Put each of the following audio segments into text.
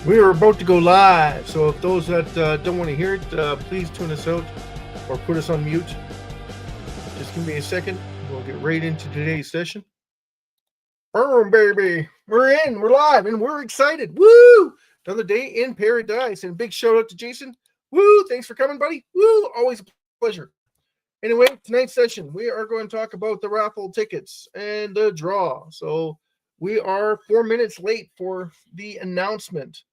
We are about to go live, so if those that don't want to hear it, please tune us out or put us on mute. Just give me a second. We'll get right into today's session. Boom, baby. We're in, we're live, and we're excited. Woo! Another day in paradise. And big shout out to Jason. Woo! Thanks for coming, buddy. Woo! Always a pleasure. Anyway, tonight's session, we are going to talk about the raffle tickets and the draw. So we are 4 minutes late for the announcement.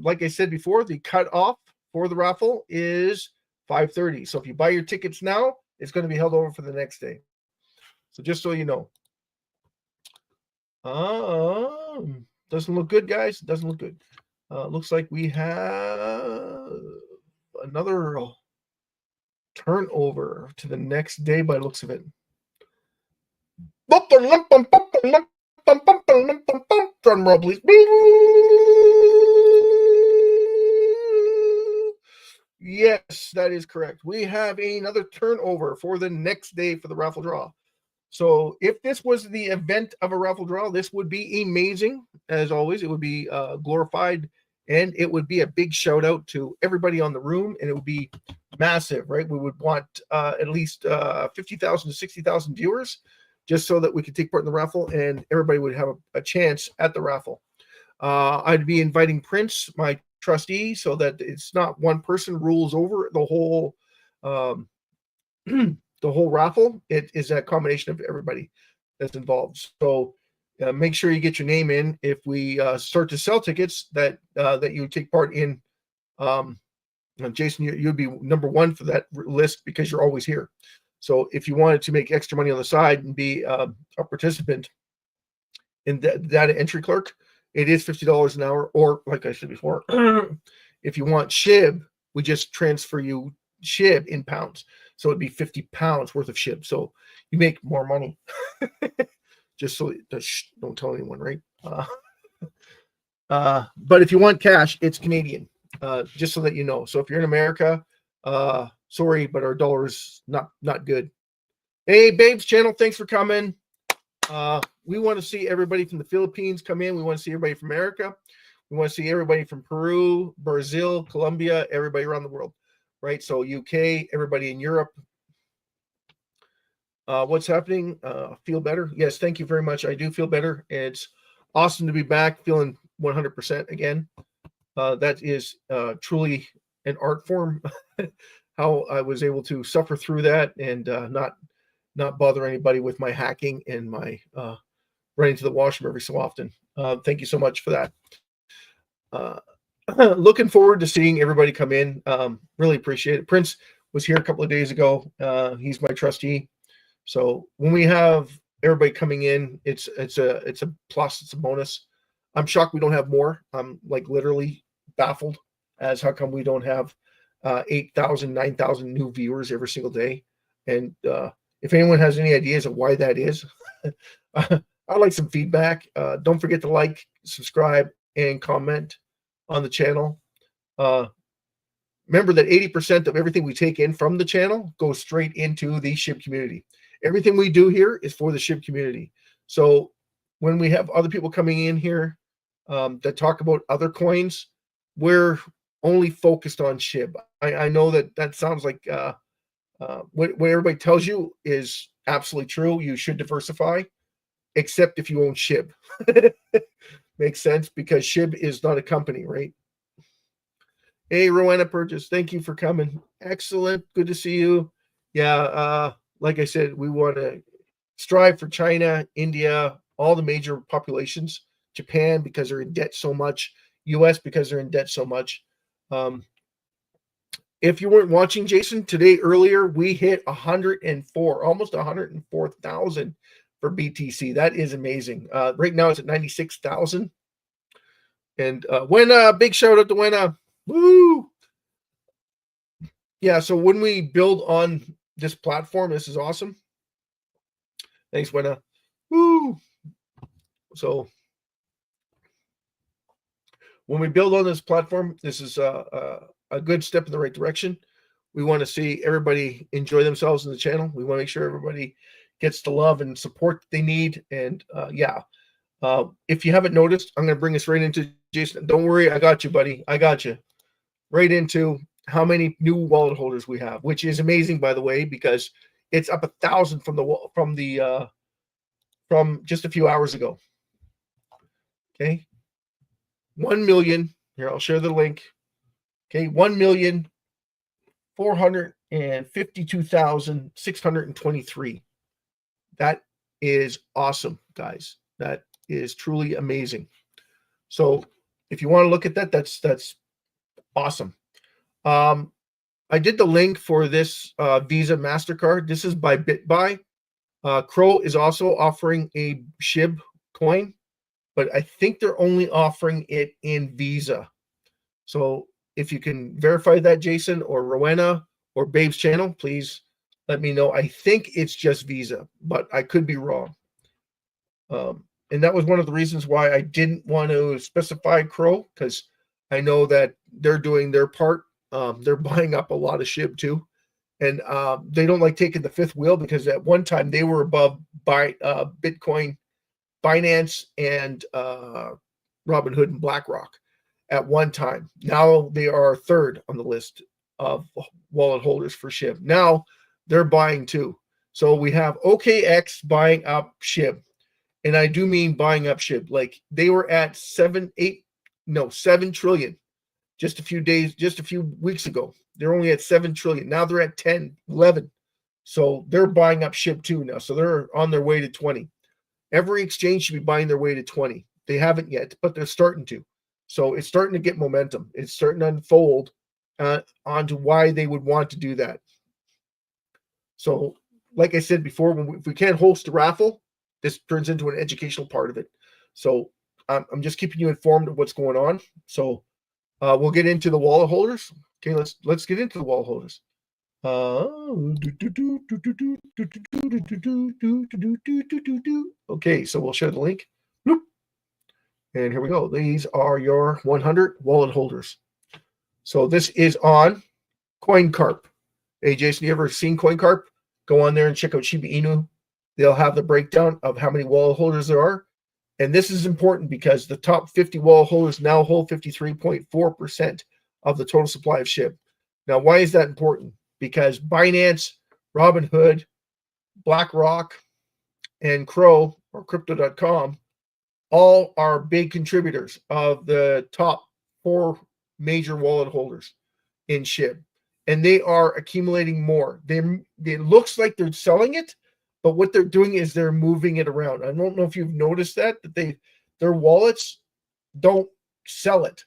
Like I said before, the cutoff for the raffle is 5:30. So if you buy your tickets now, it's going to be held over for the next day. So just so you know. Doesn't look good, guys. Doesn't look good. Looks like we have another turnover to the next day by the looks of it. Drum roll, please. Yes, that is correct. We have another turnover for the next day for the raffle draw. So if this was the event of a raffle draw, this would be amazing. As always, it would be glorified, and it would be a big shout out to everybody on the room, and it would be massive, right? We would want at least 50,000 to 60,000 viewers, just so that we could take part in the raffle and everybody would have a chance at the raffle. I'd be inviting Prince, my trustee, so that it's not one person rules over the whole the whole raffle. It is a combination of everybody that's involved. So make sure you get your name in if we start to sell tickets that you take part in. Jason, you'd be number one for that list because you're always here. So if you wanted to make extra money on the side and be a participant in the data entry clerk, it is $50 an hour. Or like I said before, if you want SHIB, we just transfer you SHIB in pounds. So it'd be 50 pounds worth of SHIB. So you make more money. Just so don't tell anyone, right? But if you want cash, it's Canadian. Just so that you know. So if you're in America, sorry, but our dollar is not good. Hey, Babes Channel, thanks for coming. We want to see everybody from the Philippines come in. We want to see everybody from America. We want to see everybody from Peru, Brazil, Colombia, everybody around the world, right? So UK, everybody in Europe. What's happening? Feel better? Yes, thank you very much. I do feel better. It's awesome to be back, feeling 100% again. That is truly an art form. How I was able to suffer through that and not bother anybody with my hacking and my running to the washroom every so often. Thank you so much for that. Looking forward to seeing everybody come in. Really appreciate it. Prince was here a couple of days ago. He's my trustee. So when we have everybody coming in, it's a plus, it's a bonus. I'm shocked we don't have more. I'm like literally baffled as how come we don't have 8,000, 9,000 new viewers every single day. And if anyone has any ideas of why that is, I'd like some feedback. Don't forget to like, subscribe, and comment on the channel. Remember that 80% of everything we take in from the channel goes straight into the SHIB community. Everything we do here is for the SHIB community. So when we have other people coming in here that talk about other coins, we're only focused on SHIB. I know that sounds like what everybody tells you is absolutely true. You should diversify, except if you own SHIB. Makes sense because SHIB is not a company, right? Hey, Rowena Purchase, thank you for coming. Excellent. Good to see you. Yeah, like I said, we want to strive for China, India, all the major populations, Japan because they're in debt so much, US because they're in debt so much. If you weren't watching, Jason, today earlier, we hit 104, almost 104,000 for BTC. That is amazing. Right now it's at 96,000. And Wena, big shout out to Wena. Woo! Yeah, so when we build on this platform, this is awesome. Thanks, Wena. Woo! So when we build on this platform, this is a good step in the right direction. We want to see everybody enjoy themselves in the channel. We want to make sure everybody gets the love and support they need. And if you haven't noticed, I'm going to bring us right into Jason, don't worry. I got you, buddy. I got you. Right into how many new wallet holders we have, which is amazing, by the way, because it's up 1,000 from just a few hours ago. Okay. 1 million. Here, I'll share the link. Okay. 1,452,623. That is awesome, guys. That is truly amazing. So if you want to look at that, that's awesome. I did the link for this Visa MasterCard. This is by BitBuy. Crow is also offering a SHIB coin, but I think they're only offering it in Visa. So if you can verify that, Jason or Rowena or Babe's channel, please let me know. I think it's just Visa, but I could be wrong. And that was one of the reasons why I didn't want to specify Crow, because I know that they're doing their part. They're buying up a lot of SHIB too. And they don't like taking the fifth wheel, because at one time they were above Bitcoin, Binance, and Robinhood and BlackRock at one time. Now they are third on the list of wallet holders for SHIB. Now they're buying too. So we have OKX buying up SHIB. And I do mean buying up SHIB. Like, they were at 7 trillion just a few weeks ago. They're only at 7 trillion. Now they're at 10, 11. So they're buying up SHIB too now. So they're on their way to 20. Every exchange should be buying their way to 20. They haven't yet, but they're starting to. So it's starting to get momentum. It's starting to unfold onto why they would want to do that. So like I said before, if we can't host a raffle, this turns into an educational part of it. So I'm just keeping you informed of what's going on. So we'll get into the wallet holders. Okay, let's get into the wallet holders. Okay, so we'll share the link. And here we go. These are your 100 wallet holders. So this is on CoinCarp. Hey, Jason, you ever seen CoinCarp? Go on there and check out Shiba Inu. They'll have the breakdown of how many wallet holders there are. And this is important because the top 50 wallet holders now hold 53.4% of the total supply of SHIB. Now, why is that important? Because Binance, Robinhood, BlackRock, and Crow, or Crypto.com, all are big contributors of the top 4 major wallet holders in SHIB. And they are accumulating more. It looks like they're selling it, but what they're doing is they're moving it around. I don't know if you've noticed that their wallets don't sell it.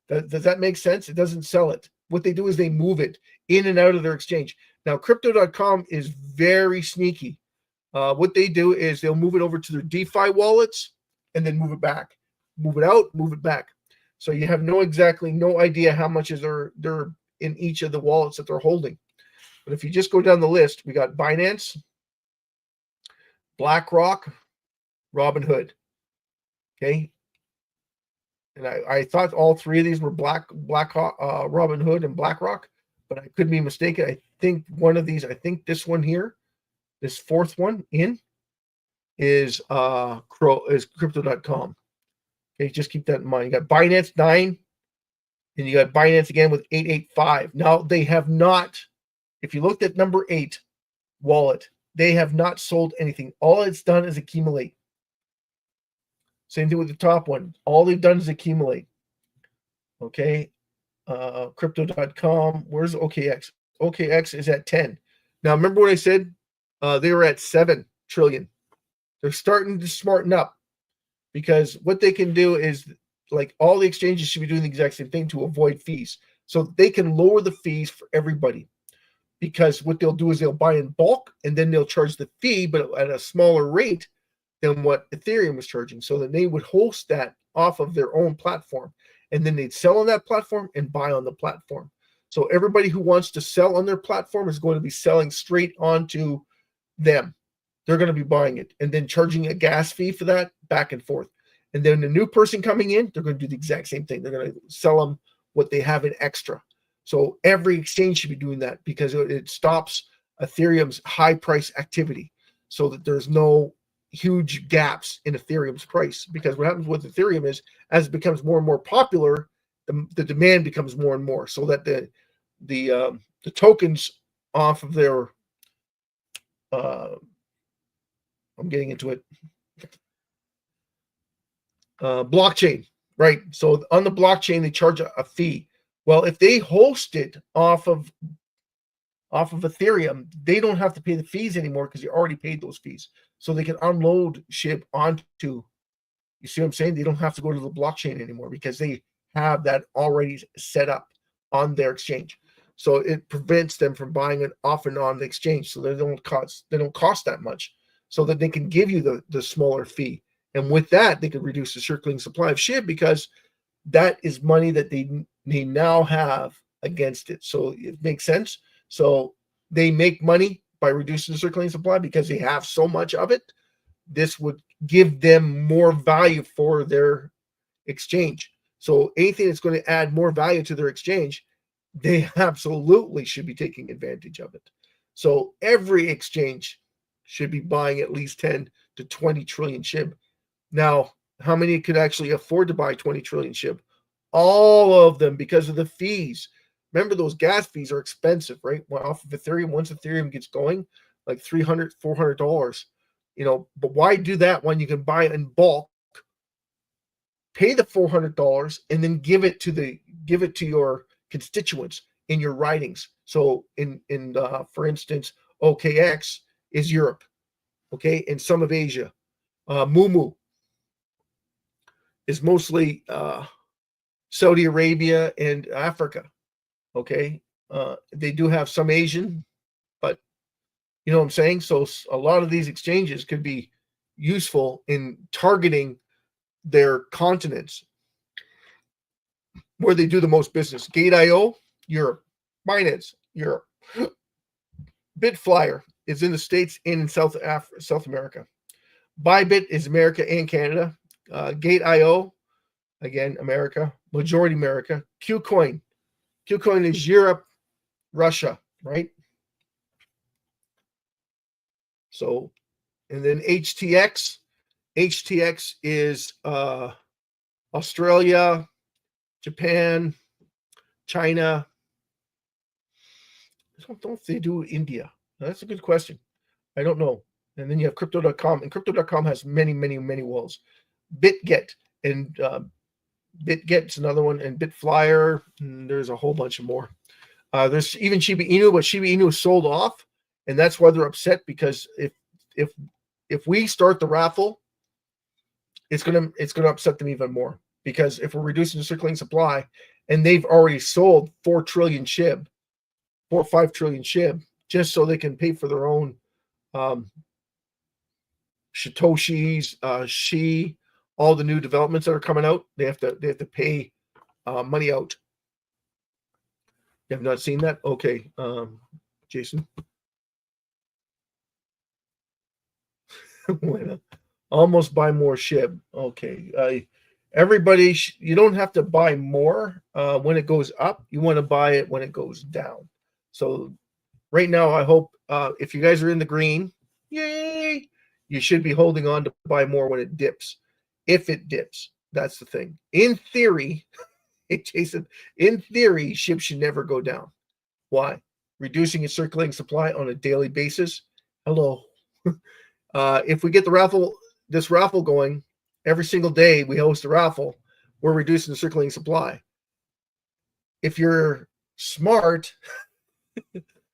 Does that make sense? It doesn't sell it. What they do is they move it in and out of their exchange. Now, Crypto.com is very sneaky. What they do is they'll move it over to their DeFi wallets and then move it back. Move it out, move it back. So you have no idea how much is they're in each of the wallets that they're holding. But if you just go down the list, we got Binance, BlackRock, Robinhood. Okay. And I thought all 3 of these were Robinhood and BlackRock, but I could be mistaken. I think one of these, this one here, this 4th one in is Crypto.com. Okay, just keep that in mind. You got Binance 9, and you got Binance again with 885. Now they have not, if you looked at number 8 wallet, they have not sold anything. All it's done is accumulate. Same thing with the top one. All they've done is accumulate. Okay. Crypto.com. Where's OKX? OKX is at 10. Now, remember what I said? They were at 7 trillion. They're starting to smarten up, because what they can do is, like, all the exchanges should be doing the exact same thing to avoid fees. So they can lower the fees for everybody. Because what they'll do is they'll buy in bulk, and then they'll charge the fee, but at a smaller rate than what Ethereum was charging. So then they would host that off of their own platform, and then they'd sell on that platform and buy on the platform. So everybody who wants to sell on their platform is going to be selling straight onto them. They're going to be buying it and then charging a gas fee for that, back and forth. And then the new person coming in, they're going to do the exact same thing. They're going to sell them what they have in extra. So every exchange should be doing that, because it stops Ethereum's high price activity, so that there's no, huge gaps in Ethereum's price, because what happens with Ethereum is, as it becomes more and more popular, the demand becomes more and more, so that the tokens off of their I'm getting into it, blockchain, right? So on the blockchain they charge a fee. Well, if they host it off of Ethereum, they don't have to pay the fees anymore because they already paid those fees. So they can unload SHIB onto, you see what I'm saying? They don't have to go to the blockchain anymore because they have that already set up on their exchange. So it prevents them from buying it off and on the exchange. So they don't cost that much, so that they can give you the smaller fee. And with that, they can reduce the circulating supply of SHIB, because that is money that they now have against it. So it makes sense. So they make money by reducing the circulating supply because they have so much of it. This would give them more value for their exchange. So anything that's going to add more value to their exchange, they absolutely should be taking advantage of it. So every exchange should be buying at least 10 to 20 trillion SHIB. Now, how many could actually afford to buy 20 trillion SHIB? All of them, because of the fees. Remember, those gas fees are expensive, right? Well, off of Ethereum, once Ethereum gets going, like $300, $400, but why do that when you can buy in bulk, pay the $400, and then give it to your constituents in your ridings? So for instance, OKX is Europe, okay, and some of Asia. Mumu is mostly Saudi Arabia and Africa. Okay, they do have some Asian, but you know what I'm saying? So a lot of these exchanges could be useful in targeting their continents where they do the most business. Gate.io, Europe. Binance, Europe. Bitflyer is in the States and in South America. Bybit is America and Canada. Gate.io, again, America. Majority America. Qcoin is Europe, Russia, right? So, and then HTX is Australia, Japan, China. I don't know if they do India. That's a good question. I don't know. And then you have crypto.com, and crypto.com has many, many, many walls. BitGet, and BitGet's another one, and Bitflyer, and there's a whole bunch of more. There's even Shiba Inu, but Shiba Inu is sold off, and that's why they're upset, because if we start the raffle, it's gonna upset them even more, because if we're reducing the circulating supply, and they've already sold 4 trillion SHIB, 4 or 5 trillion SHIB, just so they can pay for their own Satoshis, all the new developments that are coming out. They have to pay money out. You have not seen that? Okay, Jason. Almost buy more SHIB. Okay, everybody, you don't have to buy more when it goes up. You want to buy it when it goes down. So right now, I hope if you guys are in the green, yay, you should be holding on to buy more when it dips. If it dips, that's the thing. In theory, Jason, in theory, SHIB should never go down. Why? Reducing its circulating supply on a daily basis. Hello. If we get this raffle going every single day, we host a raffle, we're reducing the circulating supply. If you're smart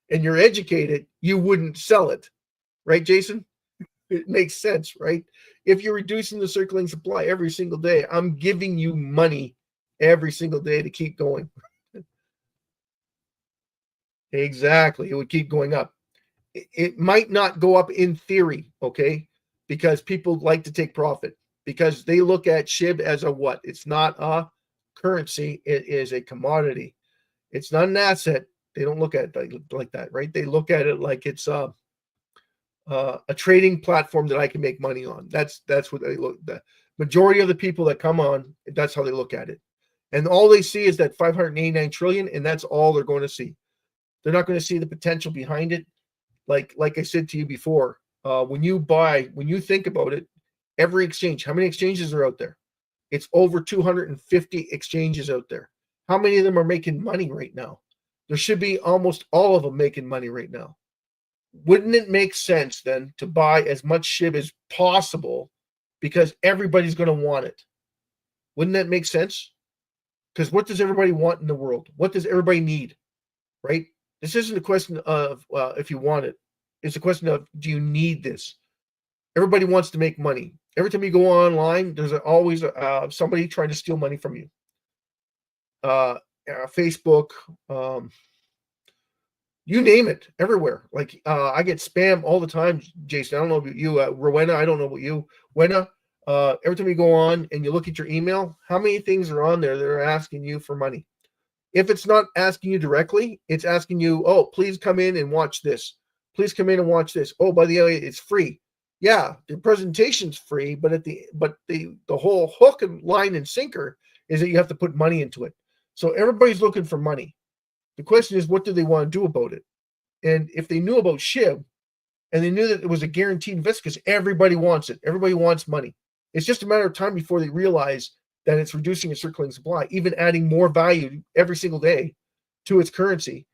and you're educated, you wouldn't sell it, right, Jason? It makes sense, right? If you're reducing the circulating supply every single day, I'm giving you money every single day to keep going. Exactly. It would keep going up. It might not go up in theory, okay? Because people like to take profit, because they look at SHIB as a what? It's not a currency. It is a commodity. It's not an asset. They don't look at it like that, right? They look at it like it's a trading platform that I can make money on. That's what they look. The majority of the people that come on, that's how they look at it. And all they see is that 589 trillion, and that's all they're going to see. They're not going to see the potential behind it. Like I said to you before, When you think about it, every exchange, how many exchanges are out there? It's over 250 exchanges out there. How many of them are making money right now? There should be almost all of them making money right now. Wouldn't it make sense then to buy as much SHIB as possible because everybody's going to want it? Wouldn't that make sense? Because what does everybody want in the world? What does everybody need? Right? This isn't a question of if you want it. It's a question of, do you need this? Everybody wants to make money. Every time you go online, there's always somebody trying to steal money from you. Facebook, you name it, everywhere. Like I get spam all the time, Jason. I don't know about you, Rowena. I don't know about you, Wena. Every time you go on and you look at your email, how many things are on there that are asking you for money? If it's not asking you directly, it's asking you, oh, please come in and watch this. Please come in and watch this. Oh, by the way, it's free. Yeah, the presentation's free, but the whole hook and line and sinker is that you have to put money into it. So everybody's looking for money. The question is, what do they want to do about it? And if they knew about SHIB and they knew that it was a guaranteed investment, because everybody wants it, everybody wants money. It's just a matter of time before they realize that it's reducing its circulating supply, even adding more value every single day to its currency.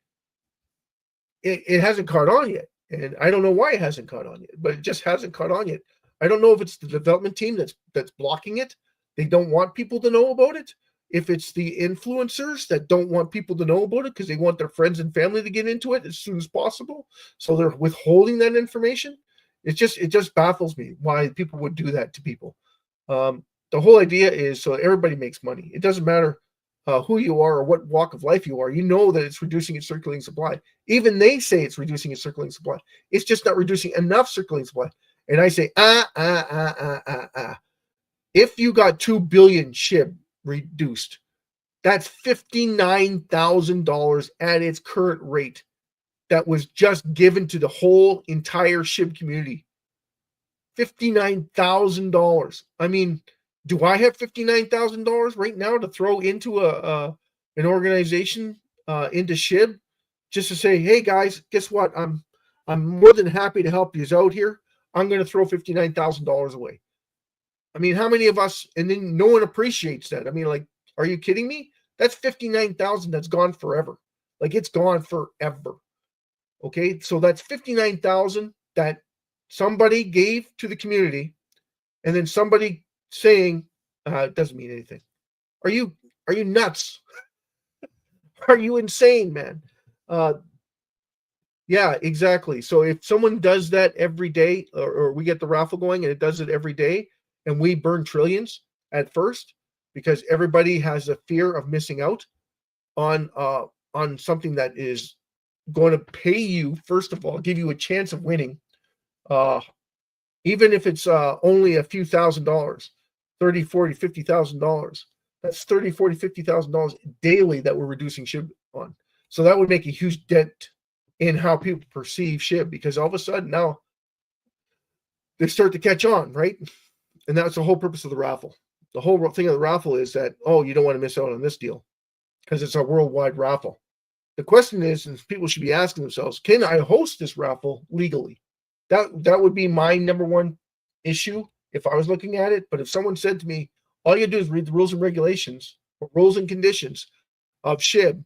It hasn't caught on yet. And I don't know why it hasn't caught on yet, but it just hasn't caught on yet. I don't know if it's the development team that's blocking it. They don't want people to know about it. If it's the influencers that don't want people to know about it because they want their friends and family to get into it as soon as possible, so they're withholding that information. It just baffles me why people would do that to people. The whole idea is so everybody makes money. It doesn't matter who you are or what walk of life you are. You know that it's reducing its circulating supply. Even they say it's reducing its circulating supply. It's just not reducing enough circulating supply. And I say, If you got 2 billion SHIB reduced, that's $59,000 at its current rate. That was just given to the whole entire SHIB community. $59,000. I mean, do I have $59,000 right now to throw into an organization into SHIB just to say, hey guys, guess what? I'm more than happy to help you out here. I'm going to throw $59,000 away. I mean, how many of us? And then no one appreciates that. I mean, like, are you kidding me? That's $59,000 that's gone forever. Like, it's gone forever. Okay, so that's $59,000 that somebody gave to the community, and then somebody saying it doesn't mean anything. Are you nuts? Are you insane, man? Yeah, exactly. So if someone does that every day, or we get the raffle going and it does it every day, and we burn trillions at first because everybody has a fear of missing out on something that is going to pay you, first of all, give you a chance of winning, even if it's only a few $1,000s, $30, $40, $50,000. That's $30, $40, $50,000 daily that we're reducing SHIB on. So that would make a huge dent in how people perceive SHIB, because all of a sudden now they start to catch on, right? And that's the whole purpose of the raffle. The whole thing of the raffle is that, oh, you don't want to miss out on this deal because it's a worldwide raffle. The question is, and people should be asking themselves, can I host this raffle legally? That would be my number one issue if I was looking at it. But if someone said to me, all you do is read the rules and regulations, or rules and conditions of SHIB,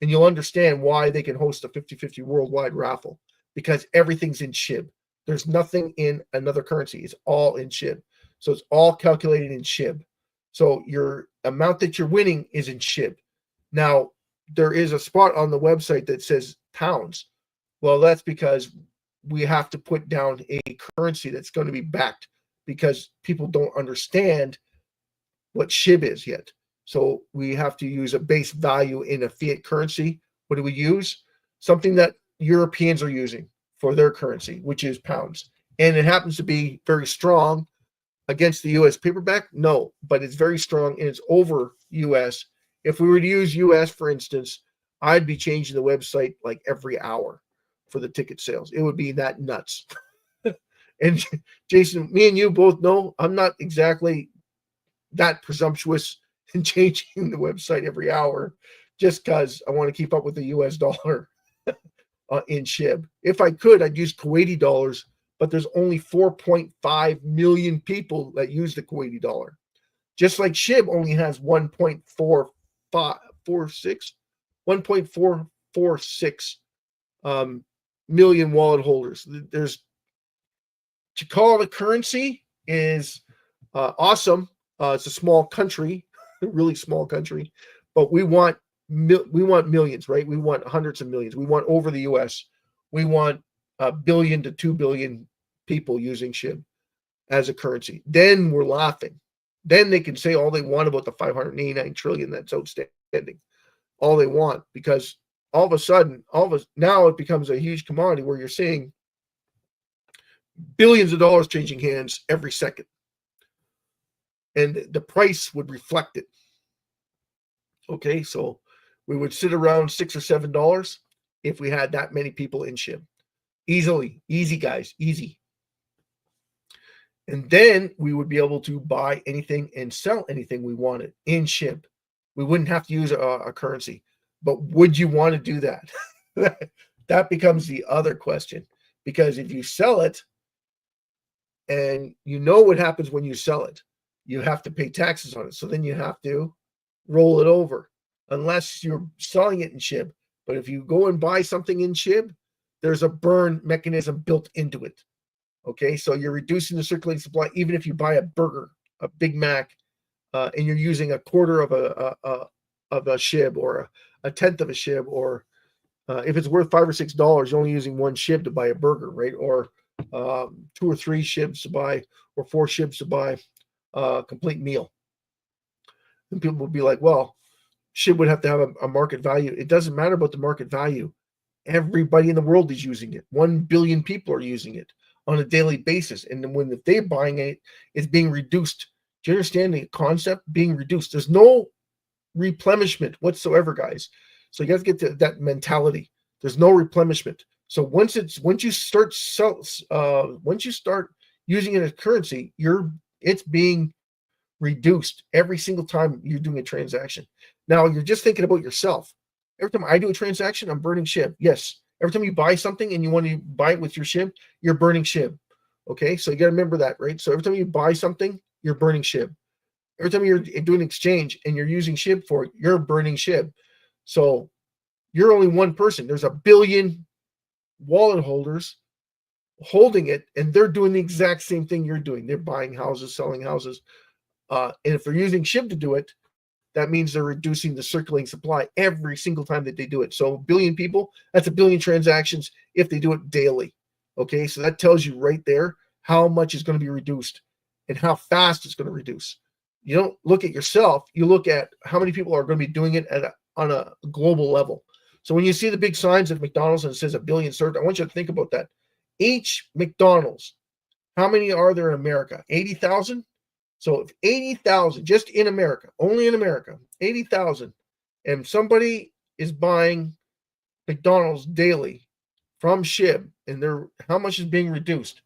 and you'll understand why they can host a 50-50 worldwide raffle, because everything's in SHIB. There's nothing in another currency. It's all in SHIB. So it's all calculated in SHIB. So your amount that you're winning is in SHIB. Now, there is a spot on the website that says pounds. Well, that's because we have to put down a currency that's going to be backed, because people don't understand what SHIB is yet. So we have to use a base value in a fiat currency. What do we use? Something that Europeans are using for their currency, which is pounds. And it happens to be very strong against the US paperback. No, but it's very strong and it's over US. If we were to use US, for instance, I'd be changing the website like every hour for the ticket sales. It would be that nuts. And Jason, me and you both know I'm not exactly that presumptuous in changing the website every hour just because I want to keep up with the US dollar in SHIB. If I could, I'd use Kuwaiti dollars but there's only 4.5 million people that use the Kuwaiti dollar. Just like SHIB only has 1.446 million wallet holders. There's, to call it a currency is awesome. It's a small country, a really small country, but we want millions, right? We want hundreds of millions. We want over the US. We want 1 billion to 2 billion people using SHIB as a currency. Then we're laughing. Then they can say all they want about the 589 trillion that's outstanding, all they want, because all of a sudden, now it becomes a huge commodity where you're seeing billions of dollars changing hands every second, and the price would reflect it. Okay, so we would sit around $6 or $7 if we had that many people in SHIB. Easy, guys, easy. And then we would be able to buy anything and sell anything we wanted in SHIB. We wouldn't have to use a currency. But would you want to do that? That becomes the other question. Because if you sell it, and you know what happens when you sell it, you have to pay taxes on it. So then you have to roll it over, unless you're selling it in SHIB. But if you go and buy something in SHIB, there's a burn mechanism built into it. Okay, so you're reducing the circulating supply. Even if you buy a burger, a Big Mac, and you're using a quarter of a SHIB, or a tenth of a SHIB, or if it's worth $5 or $6, you're only using one SHIB to buy a burger, right? Or 2 or 3 SHIBs to buy, or 4 SHIBs to buy a complete meal. And people will be like, well, SHIB would have to have a market value. It doesn't matter about the market value. Everybody in the world is using it. 1 billion people are using it on a daily basis. And then if they're buying it, it's being reduced. Do you understand the concept? Being reduced. There's no replenishment whatsoever, guys. So you have to get to that mentality. There's no replenishment. So once you start using it as currency, it's being reduced every single time you're doing a transaction. Now you're just thinking about yourself. Every time I do a transaction, I'm burning SHIB. Yes. Every time you buy something and you want to buy it with your SHIB, you're burning SHIB. Okay, so you got to remember that, right? So every time you buy something, you're burning SHIB. Every time you're doing exchange and you're using SHIB for it, you're burning SHIB. So you're only one person. There's 1 billion wallet holders holding it, and they're doing the exact same thing you're doing. They're buying houses, selling houses. And if they're using SHIB to do it, that means they're reducing the circulating supply every single time that they do it. So 1 billion people, that's 1 billion transactions if they do it daily. Okay, so that tells you right there how much is going to be reduced and how fast it's going to reduce. You don't look at yourself, you look at how many people are going to be doing it on a global level. So when you see the big signs at McDonald's and it says 1 billion served, I want you to think about that. Each McDonald's, how many are there in America? 80,000? So if 80,000, just in America, only in America, 80,000, and somebody is buying McDonald's daily from SHIB, and how much is being reduced?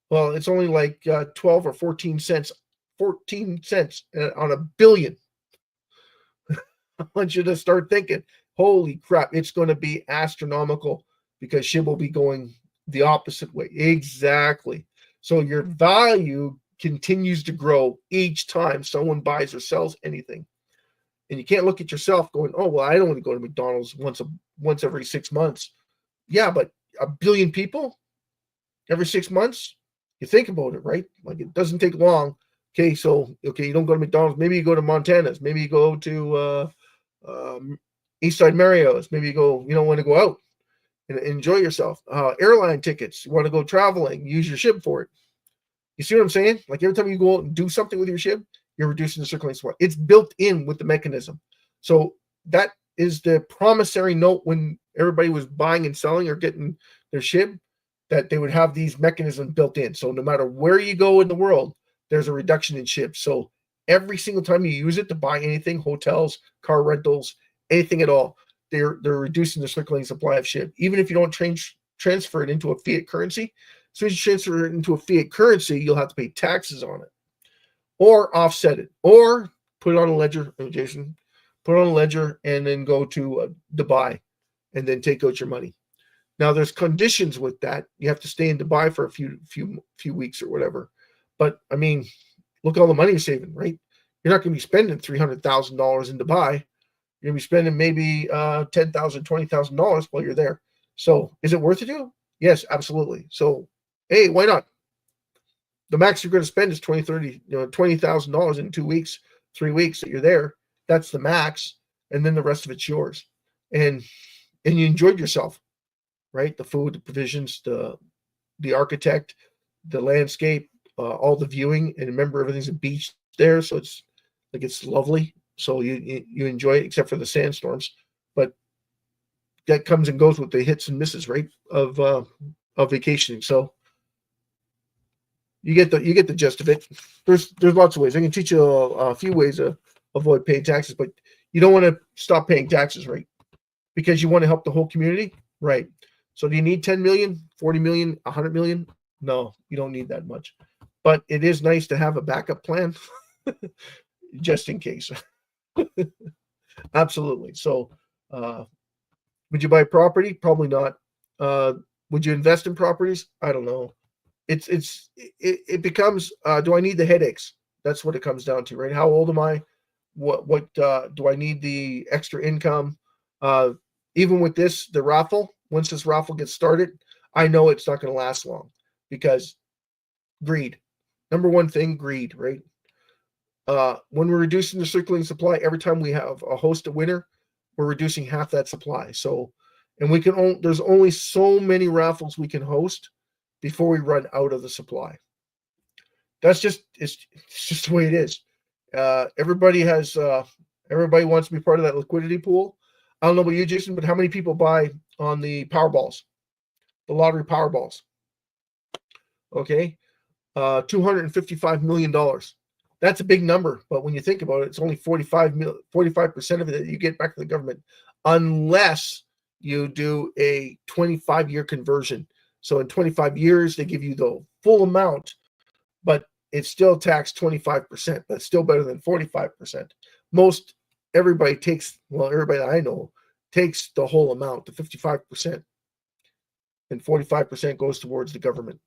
Well, it's only like 12 or 14 cents. 14 cents on 1 billion. I want you to start thinking, holy crap, it's going to be astronomical, because SHIB will be going the opposite way. Exactly. So your value continues to grow each time someone buys or sells anything. And you can't look at yourself going, oh, well, I don't want to go to McDonald's once every 6 months. Yeah, but 1 billion people every 6 months, you think about it, right? Like, it doesn't take long. Okay, so, you don't go to McDonald's. Maybe you go to Montana's. Maybe you go to Eastside Mario's. Maybe you want to go out and enjoy yourself. Airline tickets. You want to go traveling, use your SHIB for it. You see what I'm saying? Like, every time you go out and do something with your SHIB, you're reducing the circulating supply. It's built in with the mechanism. So that is the promissory note when everybody was buying and selling or getting their SHIB, that they would have these mechanisms built in. So no matter where you go in the world, there's a reduction in SHIB. So every single time you use it to buy anything, hotels, car rentals, anything at all, they're reducing the circulating supply of SHIB. Even if you don't transfer it into a fiat currency, as soon as you transfer it into a fiat currency, you'll have to pay taxes on it, or offset it, or put it on a ledger, Jason, put it on a ledger and then go to Dubai and then take out your money. Now there's conditions with that. You have to stay in Dubai for a few weeks or whatever. But I mean, look all the money you're saving, right? You're not going to be spending $300,000 in Dubai. You're going to be spending maybe $10,000, $20,000 while you're there. So is it worth it to you? Yes, absolutely. So, hey, why not? The max you're going to spend is $20,000 in 2 weeks, 3 weeks that you're there. That's the max, and then the rest of it's yours. And you enjoyed yourself, right? The food, the provisions, the architect, the landscape, all the viewing, and remember everything's a beach there, so it's lovely. So you enjoy it, except for the sandstorms, but that comes and goes with the hits and misses, right? Of vacationing. So you get the gist of it. There's lots of ways. I can teach you a few ways to avoid paying taxes, but you don't want to stop paying taxes, right? Because you want to help the whole community, right? So do you need 10 million, 40 million, 100 million? No, you don't need that much. But it is nice to have a backup plan just in case. Absolutely. So would you buy property? Probably not. Would you invest in properties? I don't know. It becomes, do I need the headaches? That's what it comes down to, right? How old am I? What do I need the extra income? Even with the raffle, once this raffle gets started, I know it's not going to last long because greed. Number one thing, greed, right? When we're reducing the circulating supply, every time we have a host a winner, we're reducing half that supply. So, and there's only so many raffles we can host before we run out of the supply. It's just the way it is. Everybody wants to be part of that liquidity pool. I don't know about you, Jason, but how many people buy on the Powerballs, the lottery Powerballs? Okay, $255 million. That's a big number, but when you think about it, it's only 45% of it that you get back to the government, unless you do a 25-year conversion. So in 25 years, they give you the full amount, but it's still taxed 25%. That's still better than 45%. Everybody that I know takes the whole amount, the 55%, and 45% goes towards the government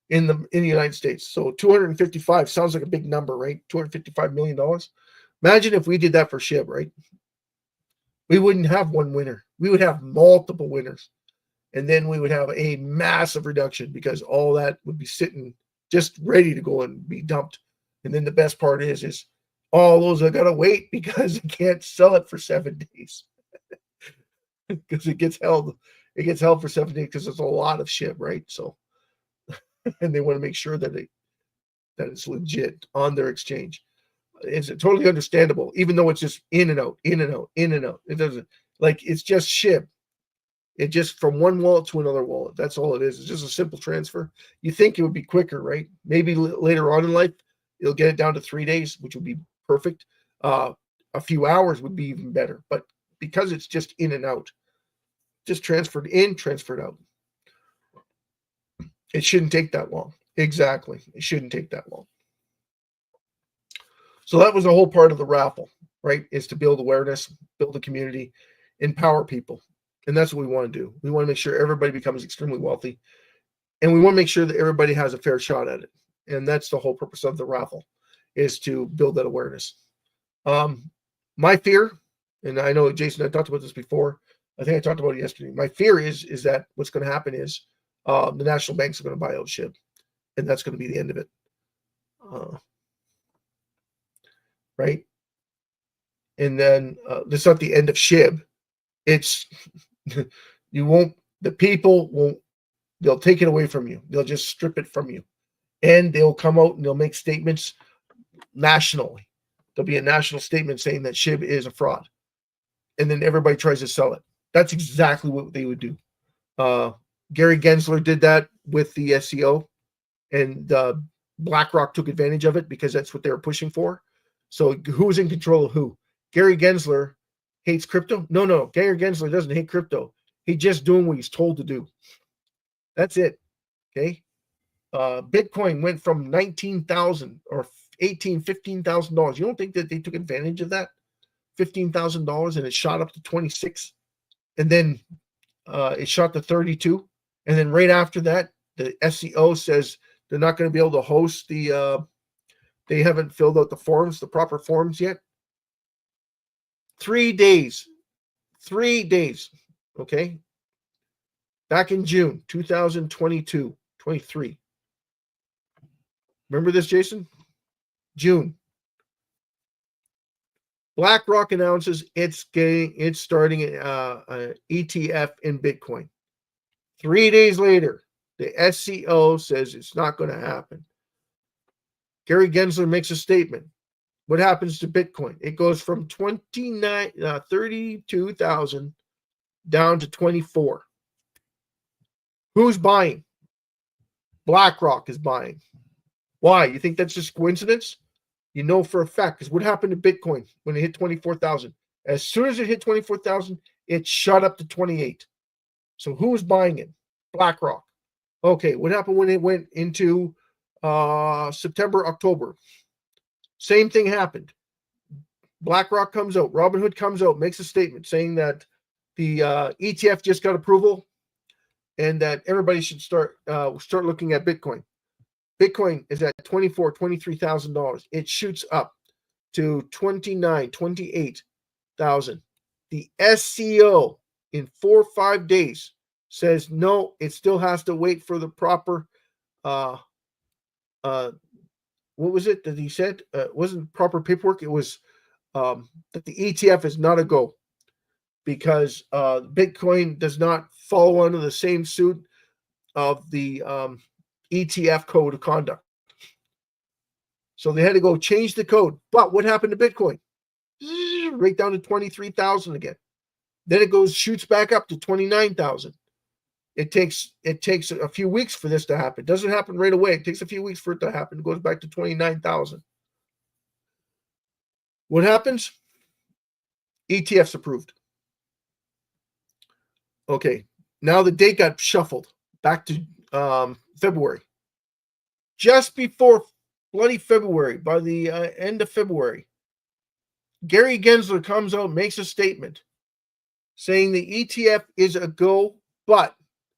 in the United States. So 255 sounds like a big number, right? $255 million. Imagine if we did that for SHIB, right? We wouldn't have one winner. We would have multiple winners. And then we would have a massive reduction because all that would be sitting just ready to go and be dumped. And then the best part is all those are going to wait because they can't sell it for 7 days. Because it gets held for 7 days because there's a lot of SHIB, right? So, and they want to make sure that it's legit on their exchange. It's totally understandable, even though it's just in and out, in and out, in and out. It doesn't, like, it's just SHIB. It just from one wallet to another wallet. That's all it is. It's just a simple transfer. You think it would be quicker, right? Maybe later on in life, it'll get it down to 3 days, which would be perfect. A few hours would be even better. But because it's just in and out, just transferred in, transferred out. It shouldn't take that long. Exactly. It shouldn't take that long. So that was a whole part of the raffle, right? Is to build awareness, build a community, empower people. And that's what we want to do. We want to make sure everybody becomes extremely wealthy. And we want to make sure that everybody has a fair shot at it. And that's the whole purpose of the raffle, is to build that awareness. My fear, and I know, Jason, I talked about this before. I think I talked about it yesterday. My fear is that what's going to happen is the national banks are going to buy out SHIB. And that's going to be the end of it. Right? And then it's not the end of SHIB. It's the people won't, they'll take it away from you. They'll just strip it from you. And they'll come out and they'll make statements nationally. There'll be a national statement saying that SHIB is a fraud. And then everybody tries to sell it. That's exactly what they would do. Gary Gensler did that with the SEO, and BlackRock took advantage of it because that's what they were pushing for. So who's in control of who? Gary Gensler hates crypto? No. Gary Gensler doesn't hate crypto. He's just doing what he's told to do. That's it. Okay. Bitcoin went from $19,000 or $15,000. You don't think that they took advantage of that? $15,000 and it shot up to 26. And then it shot to 32. And then right after that, the SEO says they're not going to be able to host they haven't filled out the proper forms yet. 3 days. 3 days. Okay. Back in June 2022, 23. Remember this, Jason? June. BlackRock announces it's starting an ETF in Bitcoin. 3 days later, the SEO says it's not going to happen. Gary Gensler makes a statement. What happens to Bitcoin? It goes from 32,000 down to 24. Who's buying? BlackRock is buying. Why? You think that's just coincidence? You know for a fact, because what happened to Bitcoin when it hit 24,000? As soon as it hit 24,000, it shot up to 28. So who's buying it? BlackRock. Okay, what happened when it went into September, October? Same thing happened. BlackRock comes out, Robinhood comes out, makes a statement saying that the ETF just got approval and that everybody should start looking at Bitcoin. Bitcoin is at $24,000, $23,000. It shoots up to 29,000, 28,000. The SEO in 4 or 5 days says no, it still has to wait for the proper what was it that he said? It wasn't proper paperwork. It was that the ETF is not a go because Bitcoin does not follow under the same suit of the ETF code of conduct. So they had to go change the code. But what happened to Bitcoin? Right down to 23,000 again. Then it shoots back up to 29,000. It takes a few weeks for this to happen. It doesn't happen right away. It takes a few weeks for it to happen. It goes back to 29,000. What happens? ETF's approved. Okay. Now the date got shuffled back to February. Just before bloody February, by the end of February, Gary Gensler comes out and makes a statement saying the ETF is a go, but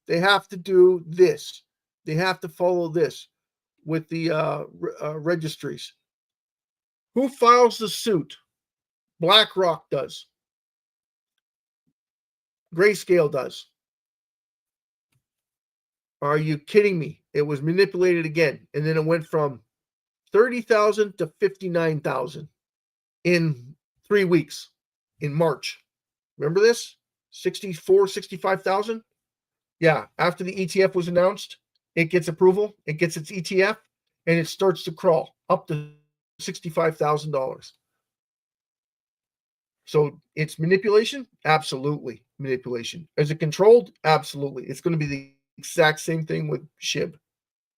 they have to do this. They have to follow this with the registries. Who files the suit? BlackRock does. Grayscale does. Are you kidding me? It was manipulated again. And then it went from 30,000 to 59,000 in 3 weeks in March. Remember this? 64, 65,000? Yeah. After the ETF was announced, it gets approval, it gets its ETF, and it starts to crawl up to $65,000. So it's manipulation? Absolutely manipulation. Is it controlled? Absolutely. It's going to be the exact same thing with SHIB.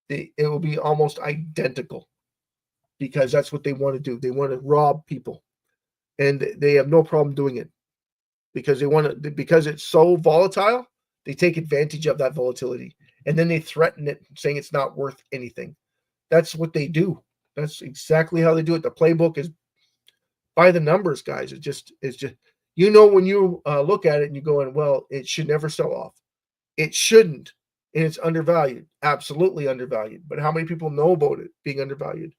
It will be almost identical because that's what they want to do. They want to rob people, and they have no problem doing it because because it's so volatile. They take advantage of that volatility, and then they threaten it, saying it's not worth anything. That's what they do. That's exactly how they do it. The playbook is by the numbers, guys. It's just when you look at it and you're going, well, it should never sell off. It shouldn't. And it's undervalued, absolutely undervalued. But how many people know about it being undervalued?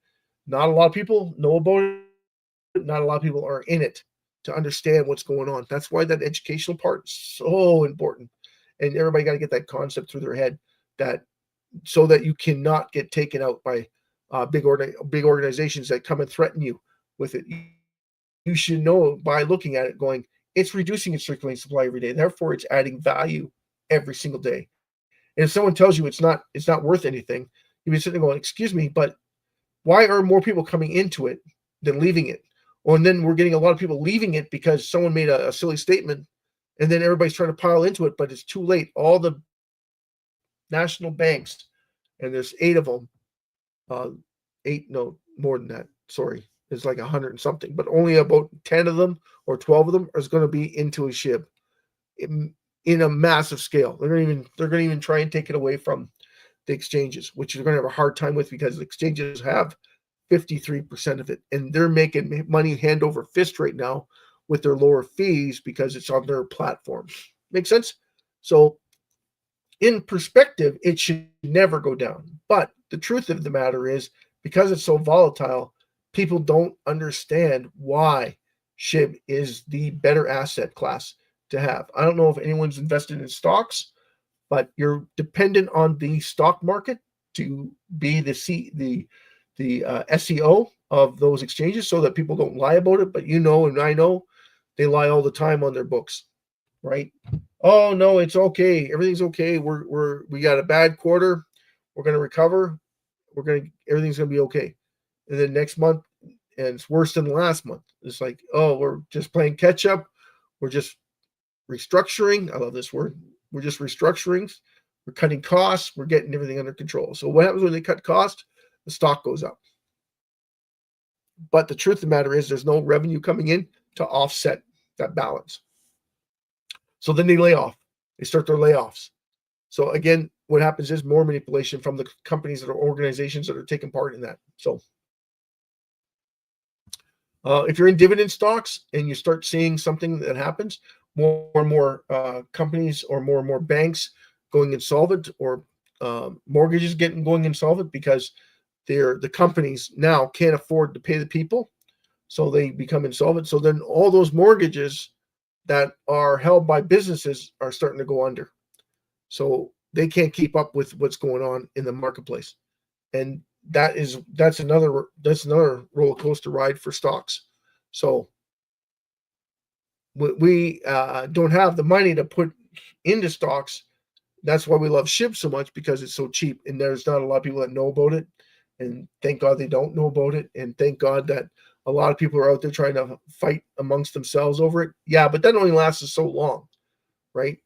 Not a lot of people know about it. Not a lot of people are in it to understand what's going on. That's why that educational part is so important. And everybody got to get that concept through their head so that you cannot get taken out by big organizations that come and threaten you with it. You should know by looking at it going, it's reducing its circulating supply every day. Therefore, it's adding value every single day. And if someone tells you it's not worth anything, you'd be sitting there going, excuse me, but why are more people coming into it than leaving it? And then we're getting a lot of people leaving it because someone made a silly statement, and then everybody's trying to pile into it, but it's too late. All the national banks, and there's 8 of them, more than that. Sorry, it's like 100 and something, but only about 10 of them or 12 of them is going to be into a SHIB in a massive scale. They're going to even try and take it away from the exchanges, which you're going to have a hard time with because the exchanges have 53% of it, and they're making money hand over fist right now with their lower fees because it's on their platform. Make sense? So in perspective, it should never go down. But the truth of the matter is, because it's so volatile, people don't understand why SHIB is the better asset class to have. I don't know if anyone's invested in stocks, but you're dependent on the stock market to be the SEO of those exchanges, so that people don't lie about it. But you know, and I know, they lie all the time on their books, right? Oh no, it's okay. Everything's okay. We got a bad quarter. We're going to recover. Everything's going to be okay. And then next month, and it's worse than last month. It's like, oh, we're just playing catch up. We're just restructuring. I love this word. We're just restructuring. We're cutting costs. We're getting everything under control. So what happens when they cut costs? The stock goes up. But the truth of the matter is, there's no revenue coming in to offset that balance. So then they lay off. They start their layoffs. So again, what happens is more manipulation from the companies that are organizations that are taking part in that. So if you're in dividend stocks and you start seeing something that happens, more and more companies or more banks going insolvent, or mortgages going insolvent because the companies now can't afford to pay the people, so they become insolvent. So then all those mortgages that are held by businesses are starting to go under. So they can't keep up with what's going on in the marketplace. And that's another roller coaster ride for stocks. So we don't have the money to put into stocks. That's why we love SHIB so much, because it's so cheap, and there's not a lot of people that know about it. And thank God they don't know about it. And thank God that a lot of people are out there trying to fight amongst themselves over it. Yeah, but that only lasts so long, right?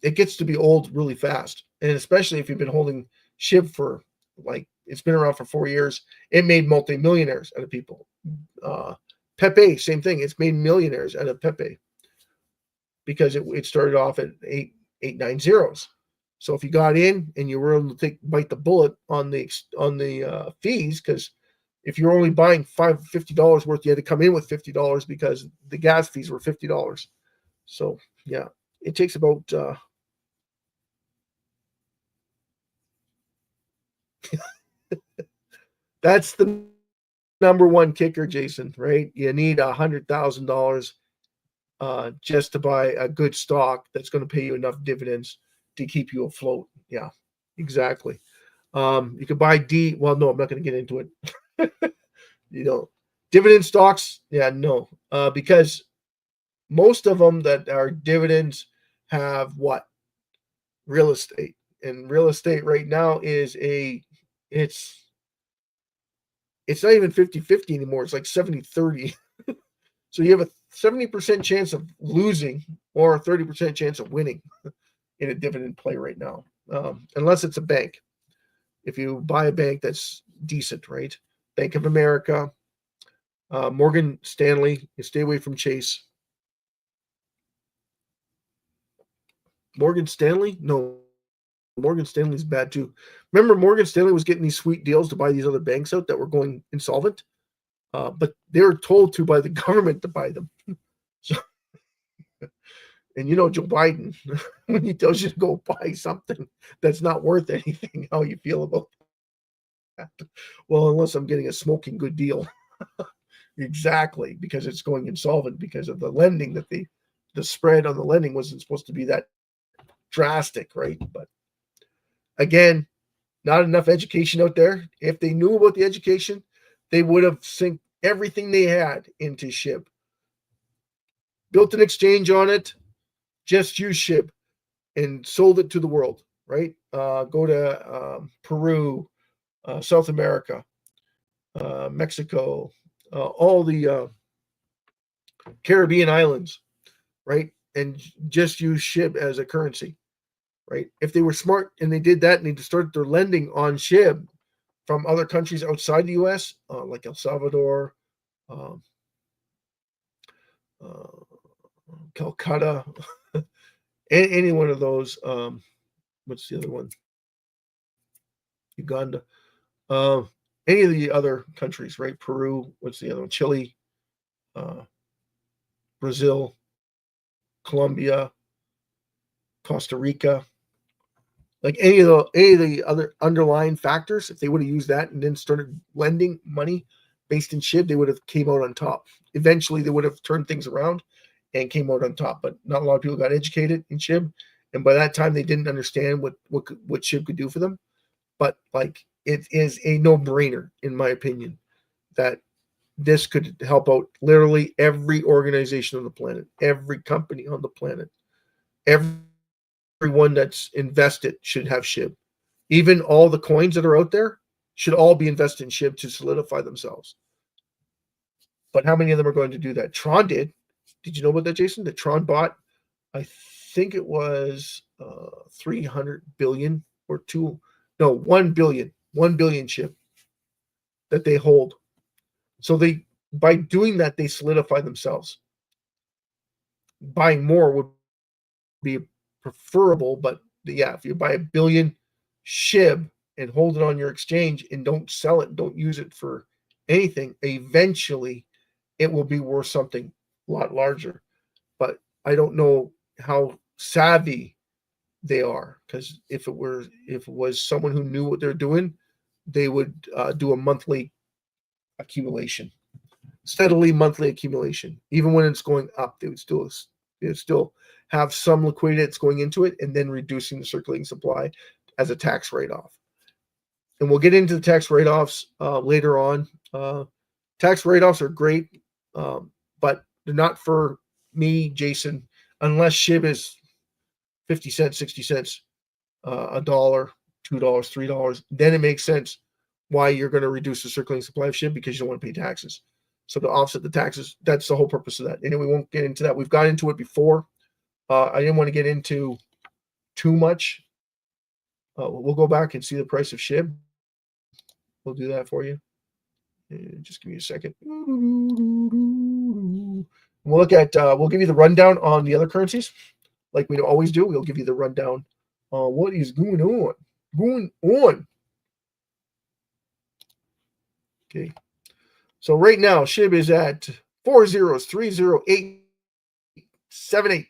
It gets to be old really fast. And especially if you've been holding SHIB for, like, it's been around for 4 years. It made multi-millionaires out of people. Pepe, same thing. It's made millionaires out of Pepe, because it started off at 8, 9 zeros. So if you got in and you were able to bite the bullet on the fees, because if you're only buying $50 worth, you had to come in with $50 because the gas fees were $50. So yeah, it takes about that's the number one kicker, Jason, right? You need $100,000 just to buy a good stock that's going to pay you enough dividends to keep you afloat. Yeah, exactly. You could buy well, no, I'm not going to get into it. Dividend stocks, yeah, no, because most of them that are dividends have what? Real estate. And real estate right now is it's not even 50-50 anymore. It's like 70-30. So you have a 70% chance of losing or a 30% chance of winning in a dividend play right now, unless it's a bank. If you buy a bank that's decent, right? Bank of America, Morgan Stanley. You stay away from Chase. Morgan Stanley? No, Morgan Stanley's bad too. Remember, Morgan Stanley was getting these sweet deals to buy these other banks out that were going insolvent, but they were told to by the government to buy them. So, and Joe Biden, when he tells you to go buy something that's not worth anything, how you feel about that? Well, unless I'm getting a smoking good deal. Exactly, because it's going insolvent because of the lending that the spread on the lending wasn't supposed to be that drastic, right? But again, not enough education out there. If they knew about the education, they would have synced everything they had into SHIB, built an exchange on it, just use SHIB, and sold it to the world, right? Go to Peru, South America, Mexico, all the Caribbean islands, right? And just use SHIB as a currency, right? If they were smart and they did that and they started their lending on SHIB from other countries outside the U.S., like El Salvador, Calcutta, any one of those. What's the other one? Uganda. Any of the other countries, right? Peru. What's the other one? Chile, Brazil, Colombia, Costa Rica, like any of the other underlying factors, if they would have used that and then started lending money based in SHIB, they would have came out on top. Eventually, they would have turned things around and came out on top. But not a lot of people got educated in SHIB, and by that time, they didn't understand what SHIB could do for them. But like, it is a no-brainer, in my opinion, that this could help out literally every organization on the planet, every company on the planet, everyone that's invested should have SHIB. Even all the coins that are out there should all be invested in SHIB to solidify themselves. But how many of them are going to do that? Tron did. Did you know about that, Jason? That Tron bought, I think it was 300 billion or 1 billion SHIB that they hold. So they, by doing that, they solidify themselves. Buying more would be preferable, but yeah, if you buy 1 billion SHIB and hold it on your exchange and don't sell it, don't use it for anything, eventually it will be worth something a lot larger. But I don't know how savvy they are, because if it was someone who knew what they're doing, they would do a monthly accumulation, steadily monthly accumulation. Even when it's going up, they would still have some liquidity that's going into it, and then reducing the circulating supply as a tax write-off. And we'll get into the tax write-offs later on. Tax write-offs are great, but they're not for me, Jason, unless SHIB is 50 cents, 60 cents, $1, $2, $3. Then it makes sense why you're going to reduce the circulating supply of SHIB, because you don't want to pay taxes. So to offset the taxes, that's the whole purpose of that. Anyway, we won't get into that. We've got into it before. I didn't want to get into too much. We'll go back and see the price of SHIB. We'll do that for you. Just give me a second. We'll look at. We'll give you the rundown on the other currencies, like we always do. We'll give you the rundown on what is going on. Okay. So right now, SHIB is at 4030.878.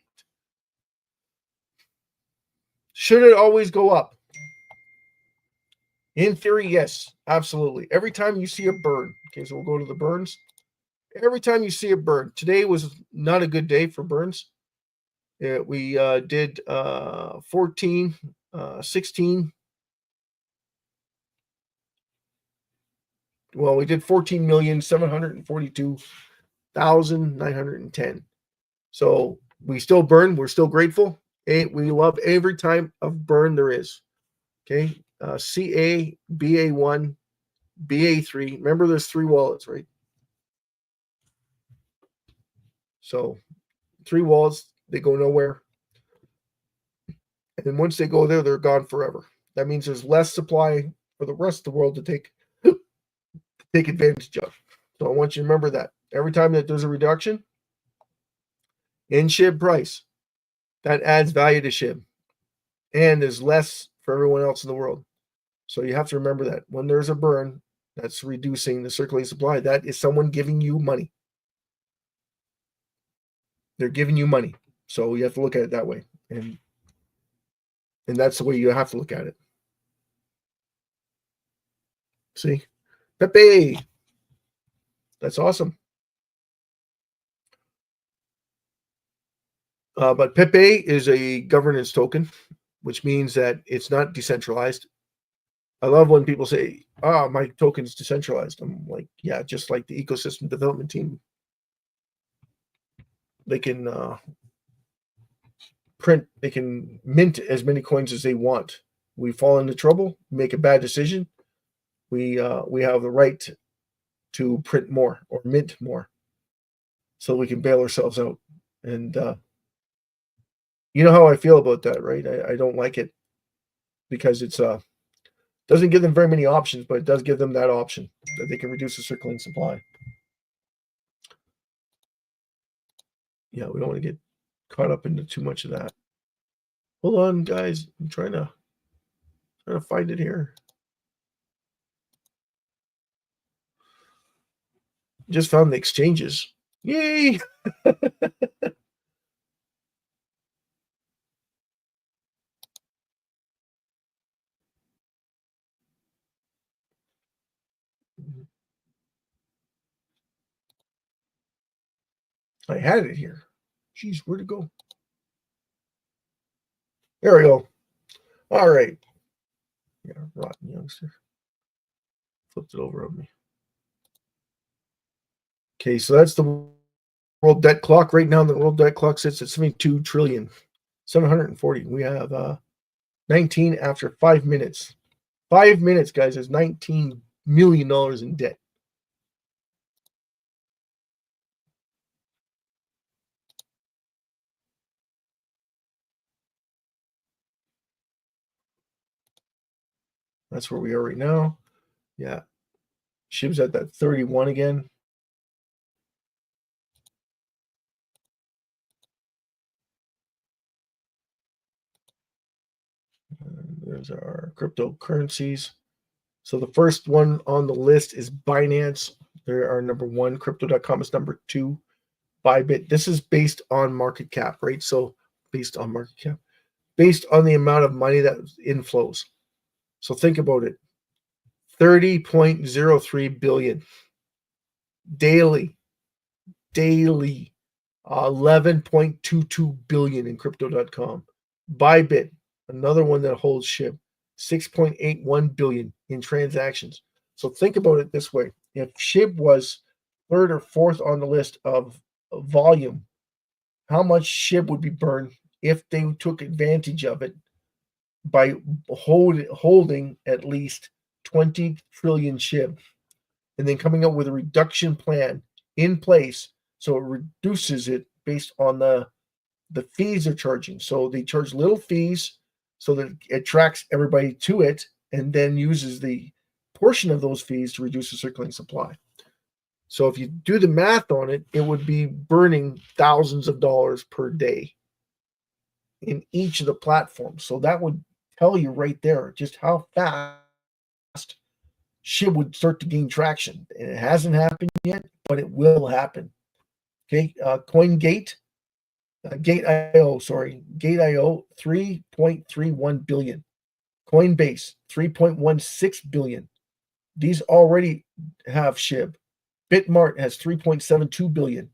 Should it always go up? In theory, yes, absolutely. Every time you see a burn, okay, so we'll go to the burns. Every time you see a burn, today was not a good day for burns. We did 14, 16. Well, we did 14,742,910. So we still burn. We're still grateful. We love every time of burn there is. Okay. CA, BA1, BA3. Remember, there's 3 wallets, right? So 3 wallets, they go nowhere. And once they go there, they're gone forever. That means there's less supply for the rest of the world to take advantage of. So I want you to remember that. Every time that there's a reduction in SHIB price, that adds value to SHIB. And there's less for everyone else in the world. So you have to remember that when there's a burn, that's reducing the circulating supply. That is someone giving you money. They're giving you money. So you have to look at it that way. And that's the way you have to look at it. See? Pepe. That's awesome. But Pepe is a governance token, which means that it's not decentralized. I love when people say, my token is decentralized. I'm like, yeah, just like the ecosystem development team. They can they can mint as many coins as they want. We fall into trouble, make a bad decision, we have the right to print more or mint more, so we can bail ourselves out. And you know how I feel about that, right? I don't like it, because it's doesn't give them very many options, but it does give them that option that they can reduce the circulating supply. Yeah, we don't want to get caught up into too much of that. Hold on, guys. I'm trying to find it here. Just found the exchanges. Yay! I had it here. Jeez, where'd it go? There we go. All right. Yeah, rotten youngster. Flipped it over on me. Okay, so that's the world debt clock. Right now, the world debt clock sits at 72 trillion, 740. We have 19 after 5 minutes. 5 minutes, guys, is $19 million in debt. That's where we are right now. Yeah. SHIB's at that 31 again. And there's our cryptocurrencies. So the first one on the list is Binance. They're our number one. Crypto.com is number two. Bybit. This is based on market cap, right? So based on market cap, based on the amount of money that inflows. So think about it. 30.03 billion daily. 11.22 billion in crypto.com. Bybit, another one that holds SHIB, 6.81 billion in transactions. So think about it this way. If SHIB was third or fourth on the list of volume, how much SHIB would be burned if they took advantage of it by holding at least 20 trillion SHIB and then coming up with a reduction plan in place so it reduces it based on the fees they're charging. So they charge little fees so that it attracts everybody to it and then uses the portion of those fees to reduce the circulating supply. So if you do the math on it, it would be burning thousands of dollars per day in each of the platforms. So that would tell you right there just how fast SHIB would start to gain traction. And it hasn't happened yet, but it will happen. Okay, CoinGate, Gate.io, 3.31 billion. Coinbase, 3.16 billion. These already have SHIB. Bitmart has 3.72 billion.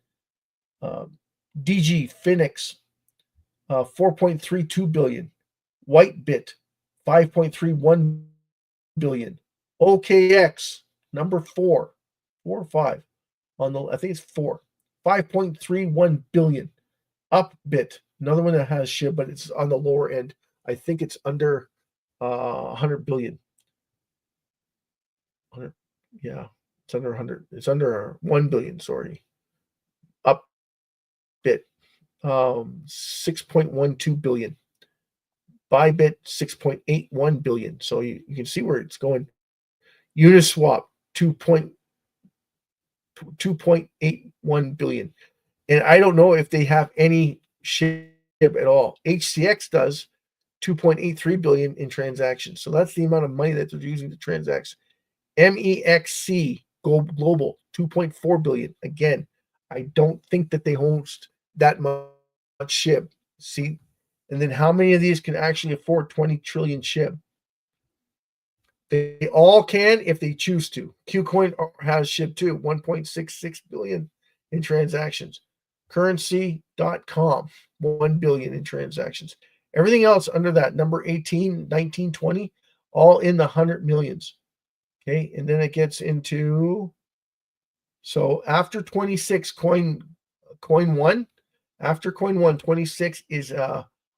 DG, Phoenix, 4.32 billion. Whitebit, 5.31 billion. OKX, number 4 or 5 on the, I think it's 4, 5.31 billion. Upbit, another one that has SHIB, but it's on the lower end. I think it's under 100 billion. 100, yeah, it's under 100. It's under 1 billion, sorry. Upbit, 6.12 billion. Bybit, 6.81 billion. So you can see where it's going. Uniswap, 2.81 billion. And I don't know if they have any SHIB at all. HCX does 2.83 billion in transactions. So that's the amount of money that they're using to transact. MEXC Global, 2.4 billion. Again, I don't think that they host that much SHIB. See, and then how many of these can actually afford 20 trillion SHIB? They all can if they choose to. Qcoin has SHIB too, 1.66 billion in transactions. Currency.com, 1 billion in transactions. Everything else under that, number 18, 19, 20, all in the 100 millions. Okay, and then it gets into, so after 26, coin 1, after coin 1, 26 is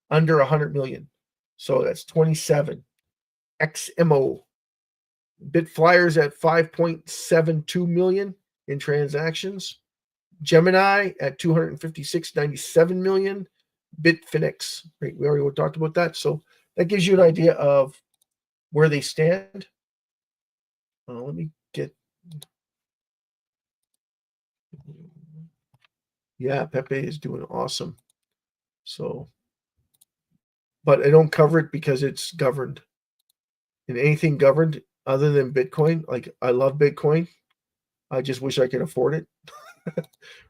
under 100 million. So that's 27. XMO. Bitflyers at 5.72 million in transactions. Gemini at 256.97 million. Bitfinex, right? We already talked about that. So that gives you an idea of where they stand. Let me get. Yeah, Pepe is doing awesome. So, but I don't cover it because it's governed. And anything governed other than Bitcoin, like I love Bitcoin. I just wish I could afford it.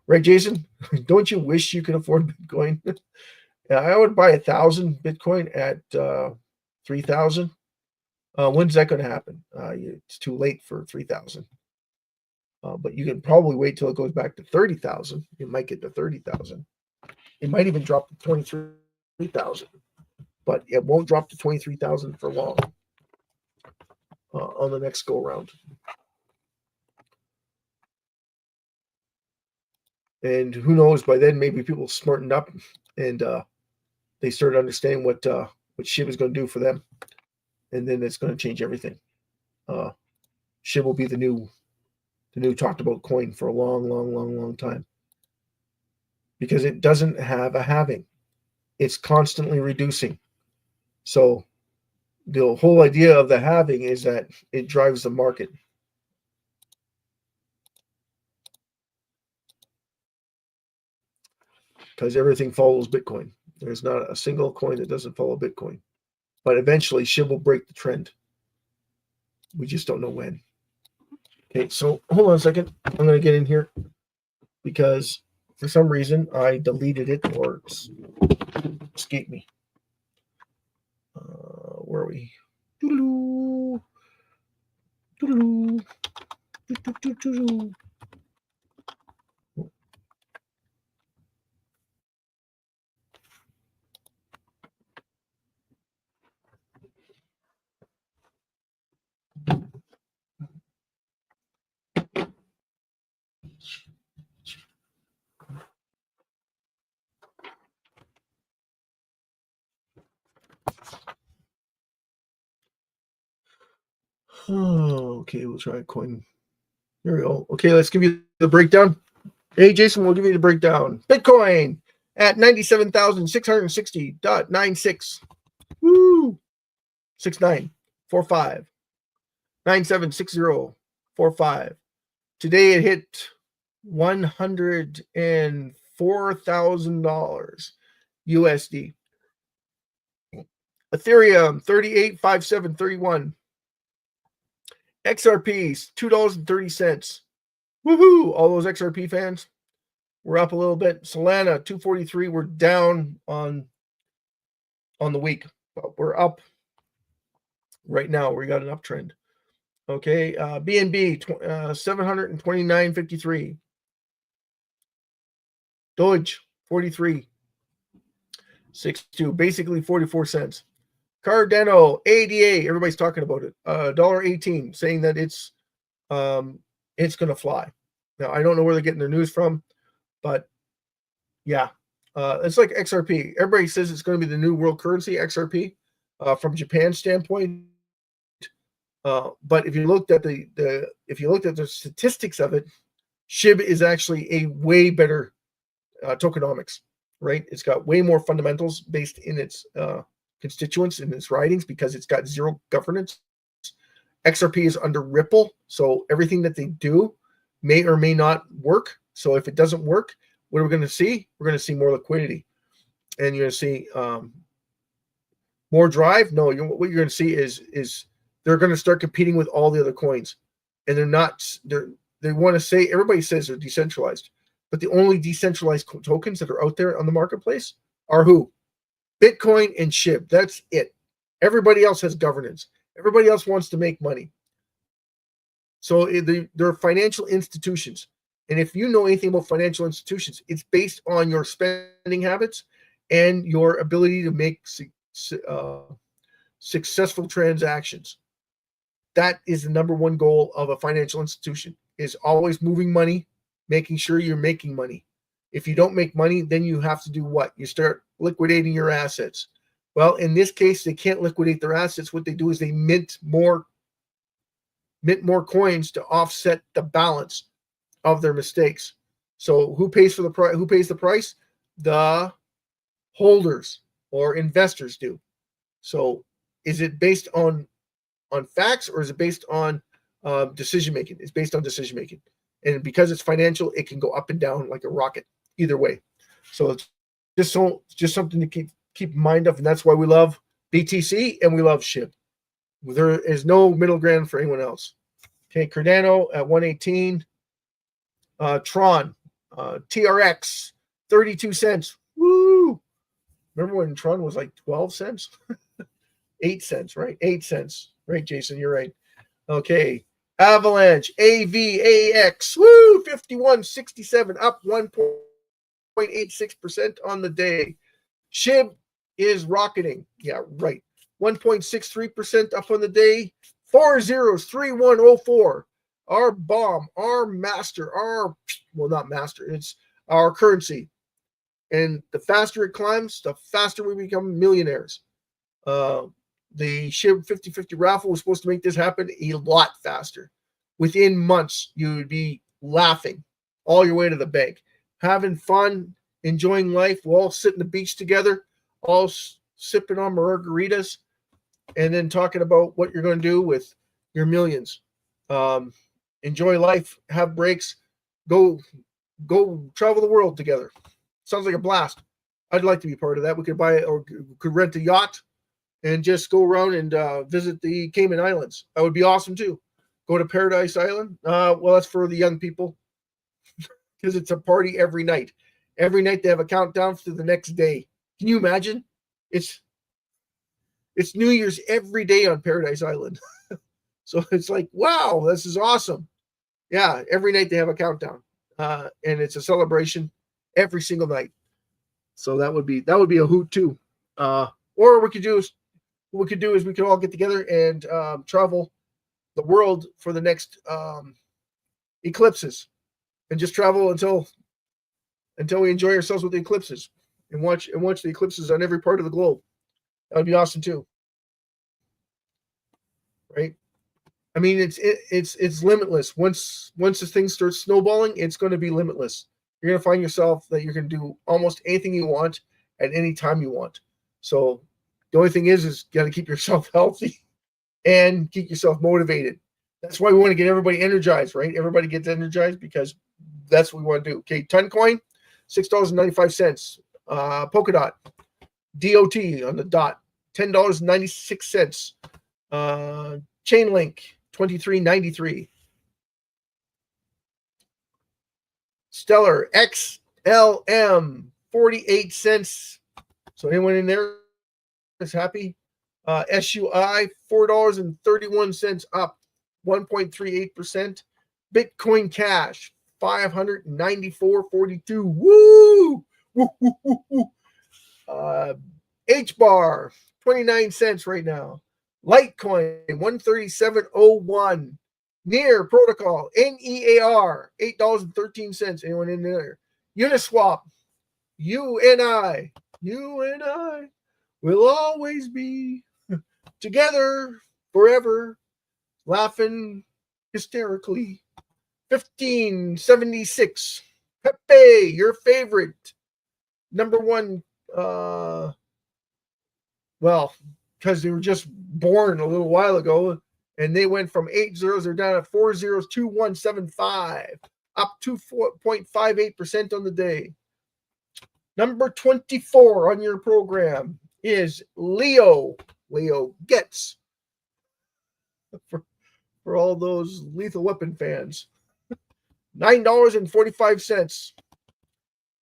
Right, Jason? Don't you wish you could afford Bitcoin? I would buy 1,000 Bitcoin at 3,000. When's that going to happen? It's too late for 3,000. But you can probably wait till it goes back to 30,000. It might get to 30,000. It might even drop to 23,000, but it won't drop to 23,000 for long on the next go around. And who knows? By then, maybe people smartened up and they started understanding what SHIB is going to do for them, and then it's going to change everything. SHIB will be the new talked about coin for a long time, because it doesn't have a halving. It's constantly reducing. So the whole idea of the halving is that it drives the market. Because everything follows Bitcoin. There's not a single coin that doesn't follow Bitcoin. But eventually, SHIB will break the trend. We just don't know when. Okay, so hold on a second. I'm going to get in here because for some reason I deleted it or escaped me. Where are we? Doodaloo. Doodaloo. Doodaloo. Oh, okay, we'll try a coin. There we go. Okay, let's give you the breakdown. Hey, Jason, we'll give you the breakdown. Bitcoin at 97,660.96. Woo! 6945. 976045. Today it hit $104,000 USD. Ethereum 385731. XRPs $2.30. Woohoo! All those XRP fans, we're up a little bit. Solana 243. We're down on the week, but we're up right now. We got an uptrend. Okay, BNB 729.53. Doge 43.62, basically 44 cents. Cardano ADA, everybody's talking about it. $1.18, saying that it's going to fly. Now I don't know where they're getting their news from, but yeah, it's like XRP. Everybody says it's going to be the new world currency, XRP, from Japan's standpoint. But if you looked at the statistics of it, SHIB is actually a way better tokenomics, right? It's got way more fundamentals based in its constituents in its writings because it's got zero governance. XRP is under Ripple, so everything that they do may or may not work. So if it doesn't work, what are we going to see? We're going to see more liquidity, and you're going to see more drive. No, what you're going to see is they're going to start competing with all the other coins, and they want to say, everybody says they're decentralized, but the only decentralized tokens that are out there on the marketplace are who? Bitcoin and SHIB. That's it. Everybody else has governance. Everybody else wants to make money. So they're financial institutions. And if you know anything about financial institutions, it's based on your spending habits and your ability to make successful transactions. That is the number one goal of a financial institution, is always moving money, making sure you're making money. If you don't make money, then you have to do what? You start liquidating your assets. Well, in this case, they can't liquidate their assets. What they do is they mint more coins to offset the balance of their mistakes. So who pays for the price? Who pays the price? The holders or investors do. So is it based on facts, or is it based on decision making? It's based on decision making, and because it's financial, it can go up and down like a rocket. Either way, so it's just something to keep in mind of, and that's why we love BTC and we love SHIB. There is no middle ground for anyone else. Okay, Cardano at 118. Tron, TRX, 32 cents. Woo! Remember when Tron was like 12 cents? 8 cents, right? 8 cents. Right, Jason, you're right. Okay. Avalanche, AVAX, woo, 51.67, up 1.86% on the day. SHIB is rocketing. Yeah, right. 1.63% up on the day. 403104. Our bomb, our master, not master, it's our currency. And the faster it climbs, the faster we become millionaires. The SHIB 50/50 raffle was supposed to make this happen a lot faster. Within months, you would be laughing all your way to the bank, having fun, enjoying life. We'll all sit on the beach together, all sipping on margaritas, and then talking about what you're going to do with your millions. Enjoy life, have breaks, go travel the world together. Sounds like a blast. I'd like to be part of that. We could buy or could rent a yacht and just go around and visit the Cayman Islands. That would be awesome too. Go to Paradise Island. Well, that's for the young people because it's a party every night. Every night they have a countdown to the next day. Can you imagine? It's New Year's every day on Paradise Island. So it's like, wow, this is awesome. Yeah, every night they have a countdown, and it's a celebration every single night. So that would be a hoot too. Or what we could do is we could all get together and travel the world for the next eclipses, and just travel until we enjoy ourselves with the eclipses and watch the eclipses on every part of the globe. That would be awesome too, right? I mean, it's limitless. Once this thing starts snowballing, it's going to be limitless. You're going to find yourself that you can do almost anything you want at any time you want. So the only thing is you got to keep yourself healthy and keep yourself motivated. That's why we want to get everybody energized, right? Everybody gets energized because that's what we want to do. Okay, Toncoin, $6.95. Polkadot, DOT on the dot, $10.96. Chainlink, $23.93. Stellar XLM, 48 cents. So anyone in there is happy? SUI, $4.31, up 1.38%. Bitcoin Cash, $594.42. Woo! Woo, woo, woo, woo. HBAR, 29 cents right now. Litecoin, 137.01. Near Protocol, NEAR, $8.13. Anyone in there? Uniswap, you and I will always be together forever, laughing hysterically. 15.76. Pepe, your favorite. Number one, well, because they were just born a little while ago, and they went from 8 zeros, they're down at 4 zeros, 2175, up 2.58% on the day. Number 24 on your program is Leo. Leo gets for all those Lethal Weapon fans. $9.45.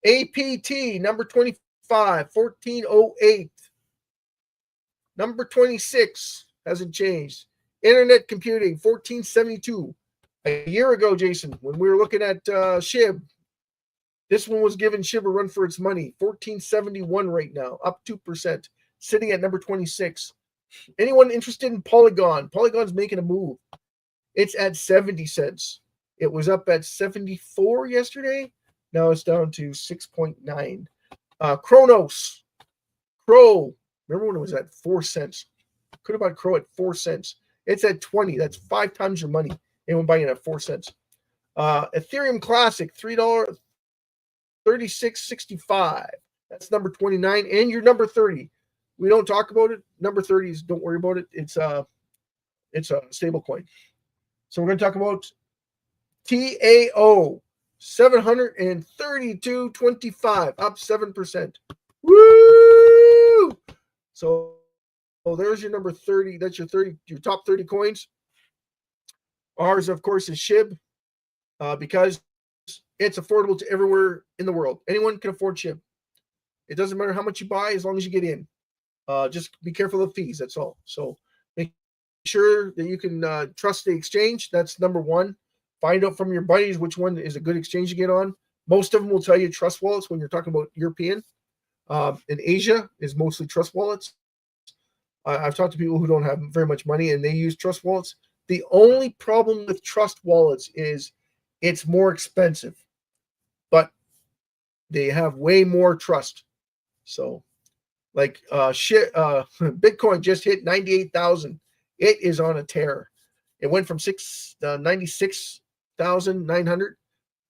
APT, number 25, 1408. Number 26 hasn't changed. Internet Computing, 1472. A year ago, Jason, when we were looking at SHIB, this one was giving SHIB a run for its money. 1471 right now, up 2%, sitting at number 26. Anyone interested in Polygon? Polygon's making a move. It's at 70 cents. It was up at 74 yesterday. Now it's down to 6.9. Kronos. Crow. Remember when it was at 4 cents? Could have bought Crow at 4 cents. It's at 20. That's 5 times your money. Anyone buying it at 4 cents. Ethereum Classic, $3, 36.65. That's number 29. And your number 30. We don't talk about it. Number 30 is, don't worry about it. It's a stable coin. So we're going to talk about TAO, 732.25, up 7%. Woo! So there's your number 30. That's your top 30 coins. Ours, of course, is SHIB because it's affordable to everywhere in the world. Anyone can afford SHIB. It doesn't matter how much you buy as long as you get in. Just be careful of fees. That's all. So make sure that you can trust the exchange. That's number one. Find out from your buddies which one is a good exchange to get on. Most of them will tell you trust wallets when you're talking about European. In Asia is mostly trust wallets. I've talked to people who don't have very much money and they use trust wallets. The only problem with trust wallets is it's more expensive, but they have way more trust. So, like Bitcoin just hit 98,000. It is on a tear. It went from 96,900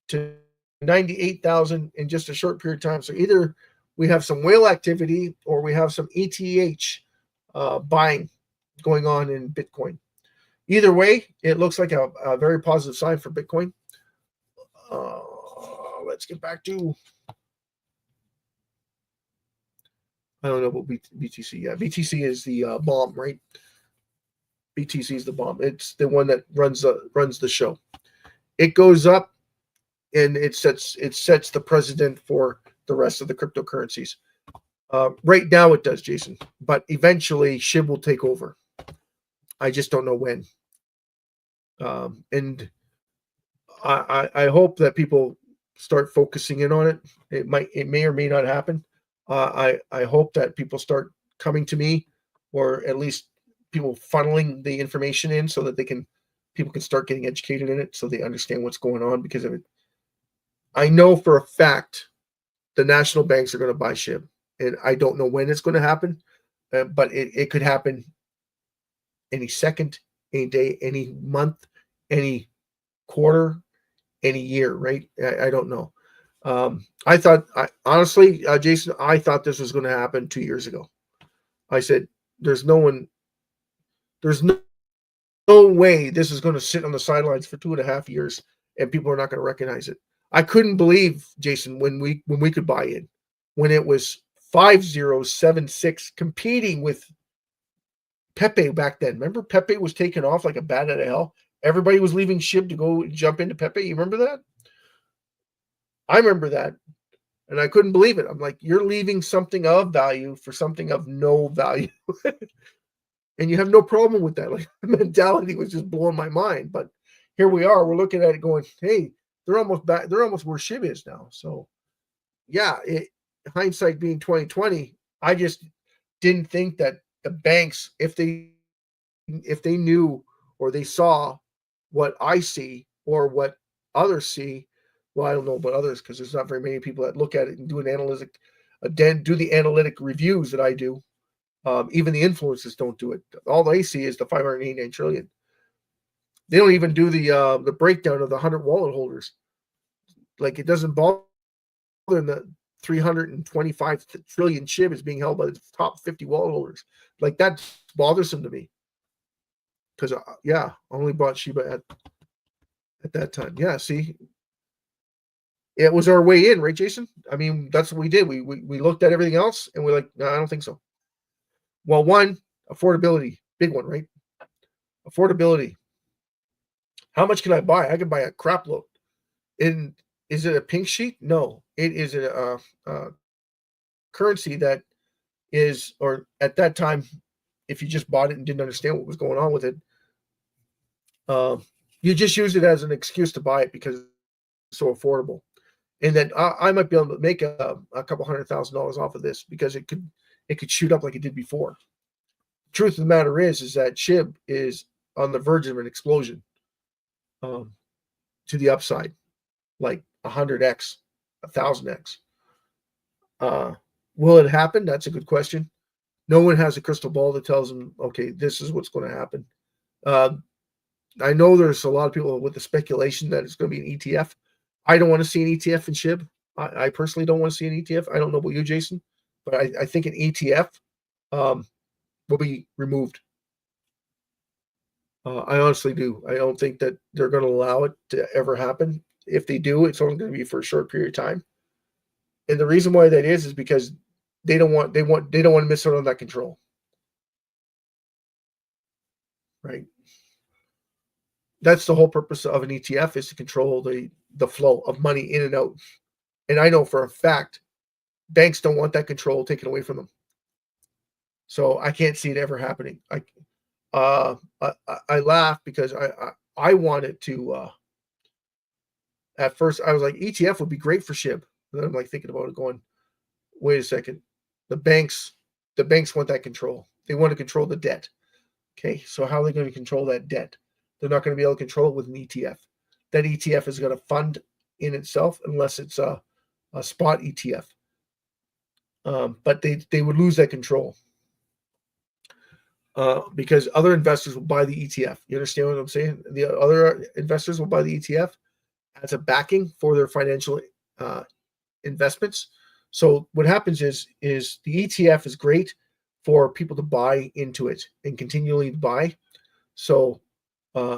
to 98,000 in just a short period of time. So either we have some whale activity or we have some ETH buying going on in Bitcoin. Either way, it looks like a very positive sign for Bitcoin. Let's get back to, I don't know about BTC. Yeah, BTC is the bomb, right? BTC is the bomb. It's the one that runs the show. It goes up, and it sets the precedent for the rest of the cryptocurrencies. Right now, it does, Jason. But eventually, SHIB will take over. I just don't know when. And I hope that people start focusing in on it. It may or may not happen. I hope that people start coming to me, or at least people funneling the information in so that people can start getting educated in it so they understand what's going on because of it. I know for a fact the national banks are going to buy SHIB, and I don't know when it's going to happen, but it could happen any second, any day, any month, any quarter, any year, right? I don't know. Honestly, Jason, I thought this was going to happen 2 years ago. I said, there's no way this is going to sit on the sidelines for 2.5 years and people are not going to recognize it. I couldn't believe, Jason, when we could buy in, when it was 5076 competing with Pepe back then. Remember, Pepe was taking off like a bat out of hell. Everybody was leaving SHIB to go jump into Pepe. You remember that? I remember that. And I couldn't believe it. I'm like, you're leaving something of value for something of no value. And you have no problem with that. Like, the mentality was just blowing my mind. But here we are. We're looking at it going, hey, they're almost back. They're almost where SHIB is now. So, yeah, hindsight being 2020, I just didn't think that the banks, if they knew or they saw what I see or what others see, well, I don't know about others because there's not very many people that look at it and do the analytic reviews that I do. Even the influencers don't do it. All they see is the 589 trillion. They don't even do the breakdown of the 100 wallet holders. Like, it doesn't bother them that 325 trillion SHIB is being held by the top 50 wallet holders. Like, that's bothersome to me. Because, I only bought Shiba at that time. Yeah, see, it was our way in, right, Jason? I mean, that's what we did. We looked at everything else, and we're like, no, I don't think so. Well, one, affordability, big one, right? Affordability. How much can I buy? I can buy a crap load. And is it a pink sheet? No, it is a currency that is, or at that time, if you just bought it and didn't understand what was going on with it, you just use it as an excuse to buy it because it's so affordable. And then I might be able to make a couple $100,000 off of this because it could shoot up like it did before. Truth of the matter is that SHIB is on the verge of an explosion to the upside, like 100x, 1,000x. Will it happen? That's a good question. No one has a crystal ball that tells them, okay, this is what's going to happen. I know there's a lot of people with the speculation that it's going to be an ETF. I don't want to see an ETF in SHIB. I personally don't want to see an ETF. I don't know about you, Jason, but I think an ETF will be removed. I honestly do. I don't think that they're going to allow it to ever happen. If they do, it's only going to be for a short period of time. And the reason why that is because they don't want to miss out on that control. Right. That's the whole purpose of an ETF, is to control the flow of money in and out. And I know for a fact banks don't want that control taken away from them. So I can't see it ever happening. I laugh because I wanted to. At first, I was like, ETF would be great for SHIB. And then I'm like thinking about it, going, wait a second, the banks want that control. They want to control the debt. Okay, so how are they going to control that debt? They're not going to be able to control it with an ETF. That ETF is going to fund in itself unless it's a spot ETF. But they would lose that control because other investors will buy the ETF. You understand what I'm saying? The other investors will buy the ETF as a backing for their financial investments. So what happens is the ETF is great for people to buy into it and continually buy. So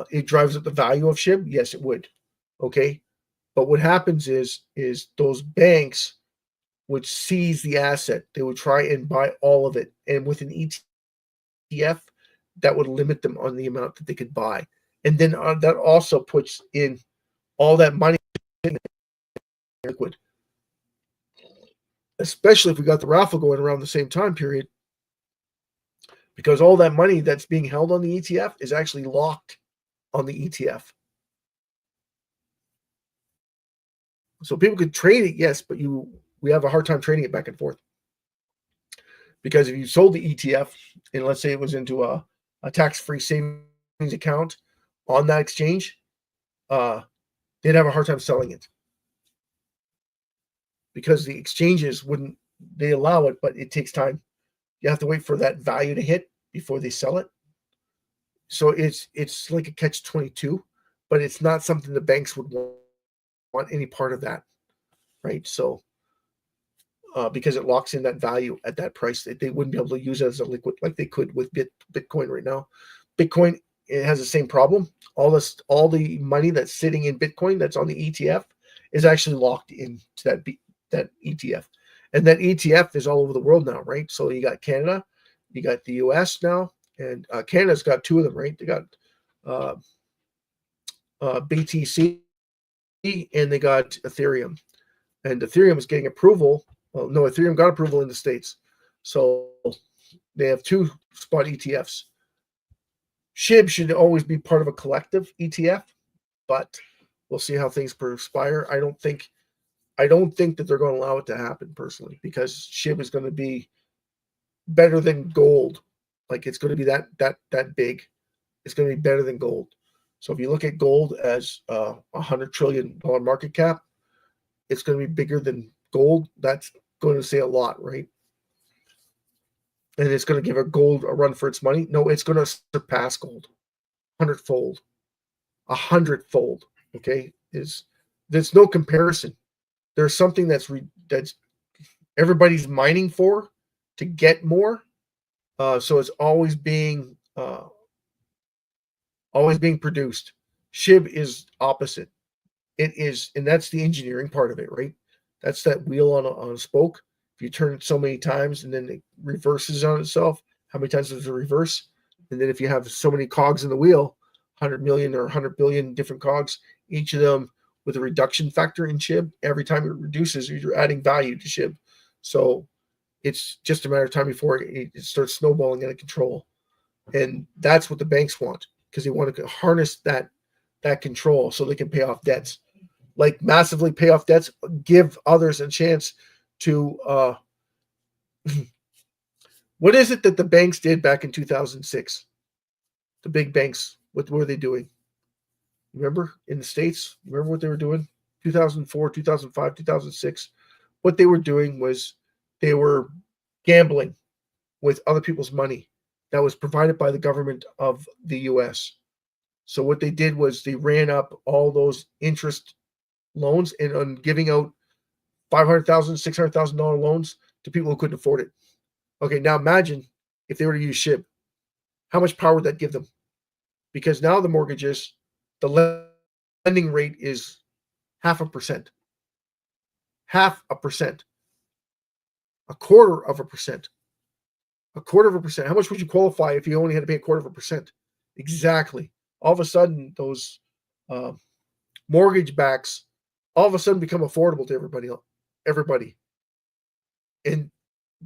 it drives up the value of SHIB. Yes, it would. Okay, but what happens is those banks would seize the asset. They would try and buy all of it, and with an ETF, that would limit them on the amount that they could buy. And then that also puts in all that money in liquid. Especially if we got the raffle going around the same time period, because all that money that's being held on the ETF is actually locked on the ETF. So people could trade it, yes, but we have a hard time trading it back and forth. Because if you sold the ETF, and let's say it was into a tax-free savings account on that exchange, they'd have a hard time selling it. Because the exchanges they allow it, but it takes time. You have to wait for that value to hit before they sell it. So it's like a catch-22, but it's not something the banks would want any part of that, right? So because it locks in that value at that price, they wouldn't be able to use it as a liquid like they could with Bitcoin right now. Bitcoin, it has the same problem. All the money that's sitting in Bitcoin that's on the ETF is actually locked into that ETF. And that ETF is all over the world now, right? So you got Canada, you got the US now, and Canada's got two of them, right? They got BTC and they got Ethereum. And Ethereum is getting approval. Well, no, Ethereum got approval in the States. So they have two spot ETFs. SHIB should always be part of a collective ETF, but we'll see how things perspire. I don't think that they're going to allow it to happen personally, because SHIB is going to be better than gold. Like, it's going to be that big. It's going to be better than gold. So if you look at gold as $100 trillion market cap, it's going to be bigger than gold. That's going to say a lot, right? And it's going to give gold a run for its money. No, it's going to surpass gold 100-fold. 100-fold. Okay, there's no comparison. There's something that's everybody's mining for to get more. So it's always being produced. SHIB is opposite. It is, and that's the engineering part of it, right? That's that wheel on a spoke. If you turn it so many times and then it reverses on itself, how many times does it reverse? And then if you have so many cogs in the wheel, 100 million or 100 billion different cogs, each of them with a reduction factor in SHIB, every time it reduces, you're adding value to SHIB. So it's just a matter of time before it starts snowballing out of control. And that's what the banks want, because they want to harness that control so they can pay off debts. Like, massively pay off debts, give others a chance to what is it that the banks did back in 2006? The big banks, what were they doing? Remember, in the States, remember what they were doing? 2004, 2005, 2006. What they were doing was they were gambling with other people's money that was provided by the government of the US. So what they did was they ran up all those interest loans and on giving out $500,000, $600,000 loans to people who couldn't afford it. Okay, now imagine if they were to use SHIB. How much power would that give them? Because now the mortgages, the lending rate is 0.5%. 0.5%. 1/4%. 1/4%. How much would you qualify if you only had to pay 1/4%? Exactly. All of a sudden, those mortgage backs all of a sudden become affordable to everybody. And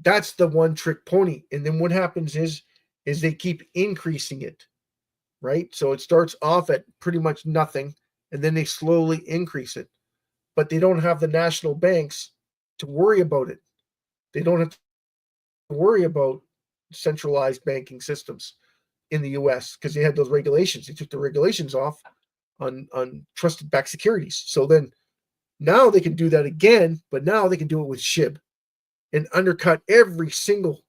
that's the one trick pony. And then what happens is is they keep increasing it, right? So it starts off at pretty much nothing, and then they slowly increase it. But they don't have the national banks to worry about it. They don't have to worry about centralized banking systems in the US because they had those regulations. They took the regulations off on trusted backed securities. So then now they can do that again, but now they can do it with SHIB and undercut every single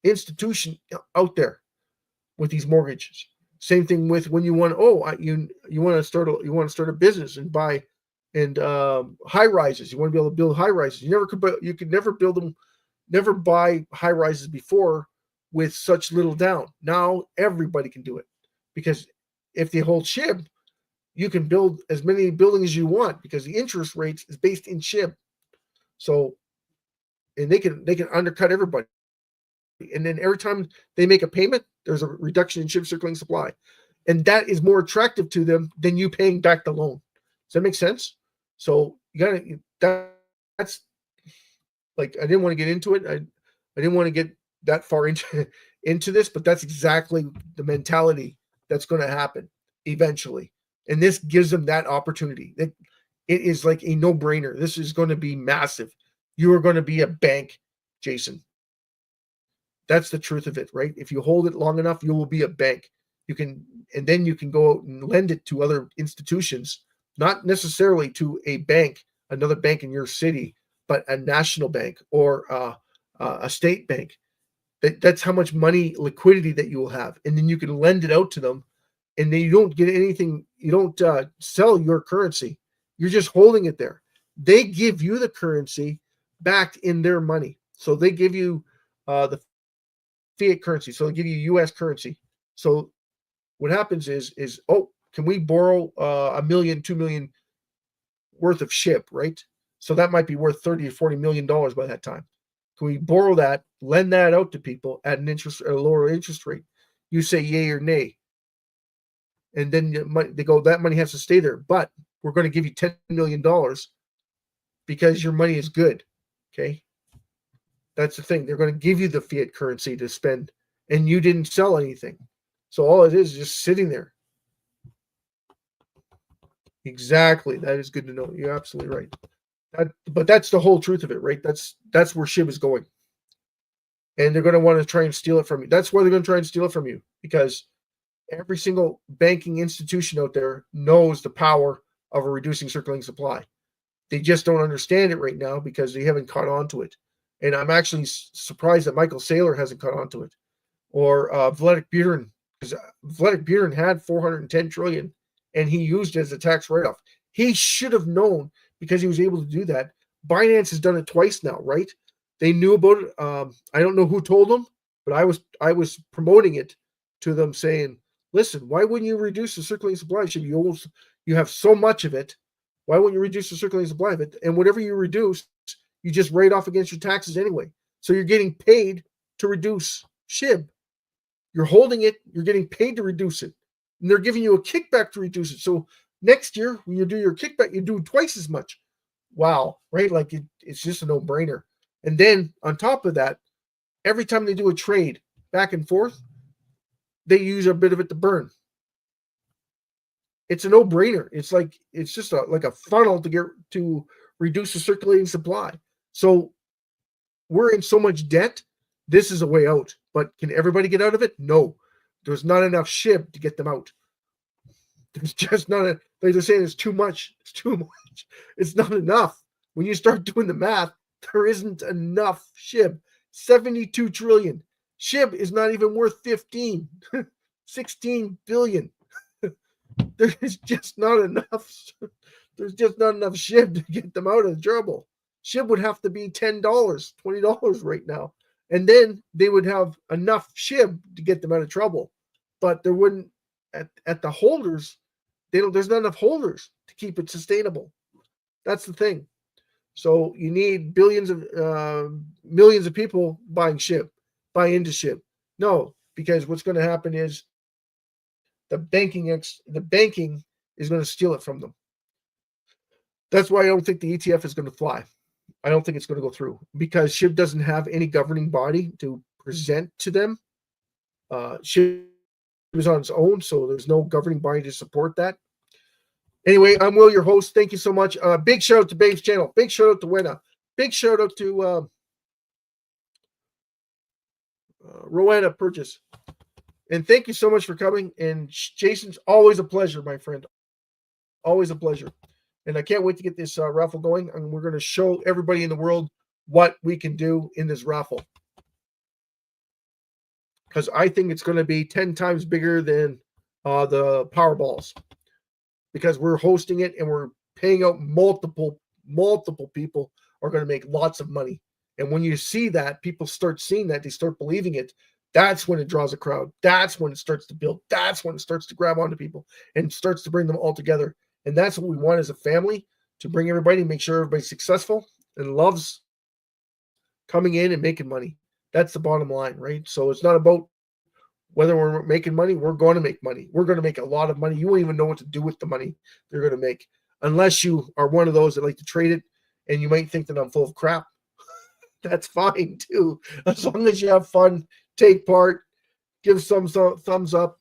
institution out there with these mortgages. Same thing with when you want you want to start a business and buy and high rises. You want to be able to build high rises. You could never build them, never buy high rises before with such little down. Now everybody can do it because if they hold SHIB, you can build as many buildings as you want because the interest rates is based in SHIB. So, and they can undercut everybody. And then every time they make a payment, there's a reduction in SHIB circulating supply. And that is more attractive to them than you paying back the loan. Does that make sense? So that's like, I didn't want to get into it. I didn't want to get that far into this, but that's exactly the mentality that's going to happen eventually. And this gives them that opportunity. It is like a no-brainer. This is going to be massive. You are going to be a bank, Jason. That's the truth of it, right? If you hold it long enough, you will be a bank. And then you can go out and lend it to other institutions, not necessarily to a bank, another bank in your city, but a national bank or a state bank. That's how much money liquidity that you will have. And then you can lend it out to them, and then you don't get anything. You don't sell your currency. You're just holding it there. They give you the currency backed in their money. So they give you the fiat currency. So they give you U.S. currency. So what happens is can we borrow $1 million, $2 million worth of SHIB, right? So that might be worth $30 or $40 million by that time. Can we borrow that, lend that out to people at a lower interest rate? You say yay or nay. And then they go, that money has to stay there, but we're going to give you $10 million because your money is good. Okay. That's the thing. They're going to give you the fiat currency to spend, and you didn't sell anything. So all it is just sitting there. Exactly. That is good to know. You're absolutely right. But that's the whole truth of it, right? That's where SHIB is going. And they're going to want to try and steal it from you. That's why they're going to try and steal it from you, because every single banking institution out there knows the power of a reducing circulating supply. They just don't understand it right now because they haven't caught on to it. And I'm actually surprised that Michael Saylor hasn't caught on to it. Or Vladimir Buterin, because Vladimir Buterin had 410 trillion and he used it as a tax write-off. He should have known because he was able to do that. Binance has done it twice now, right? They knew about it. I don't know who told them, but I was promoting it to them, saying, "Listen, why wouldn't you reduce the circulating supply? You have so much of it. Why wouldn't you reduce the circulating supply of it? And whatever you reduce, you just write off against your taxes anyway. So you're getting paid to reduce SHIB. You're holding it. You're getting paid to reduce it, and they're giving you a kickback to reduce it. So next year, when you do your kickback, you do twice as much. Wow, right? Like it's just a no-brainer. And then on top of that, every time they do a trade back and forth, they use a bit of it to burn. It's a no-brainer. It's just like a funnel to reduce the circulating supply. So we're in so much debt. This is a way out. But can everybody get out of it? No. There's not enough SHIB to get them out. There's just not like they're saying it's too much. It's too much. It's not enough. When you start doing the math, there isn't enough SHIB. 72 trillion. SHIB is not even worth 15. 16 billion. There's just not enough. There's just not enough SHIB to get them out of trouble. SHIB would have to be $10, $20 right now. And then they would have enough SHIB to get them out of trouble. But there wouldn't, at the holders, there's not enough holders to keep it sustainable. That's the thing. So you need millions of people buying into SHIB. No, because what's going to happen is the banking is going to steal it from them. That's why I don't think the ETF is going to fly. I don't think it's going to go through because SHIB doesn't have any governing body to present to them SHIB is on its own, so there's no governing body to support that. Anyway, I'm Will, your host. Thank you so much. Big shout out to Babe's channel. Big shout out to Wena. Big shout out to Rowena Purchase. And thank you so much for coming. And Jason's always a pleasure, my friend. Always a pleasure. And I can't wait to get this raffle going. And we're going to show everybody in the world what we can do in this raffle. Because I think it's going to be 10 times bigger than the Powerballs. Because we're hosting it and we're paying out multiple people are going to make lots of money. And when you see that, people start seeing that, they start believing it. That's when it draws a crowd. That's when it starts to build. That's when it starts to grab onto people and starts to bring them all together. And that's what we want as a family, to bring everybody, make sure everybody's successful and loves coming in and making money. That's the bottom line, right? So it's not about whether we're making money. We're going to make money. We're going to make a lot of money. You won't even know what to do with the money they're going to make, unless you are one of those that like to trade it, and you might think that I'm full of crap. That's fine too. As long as you have fun, take part, give some thumbs up,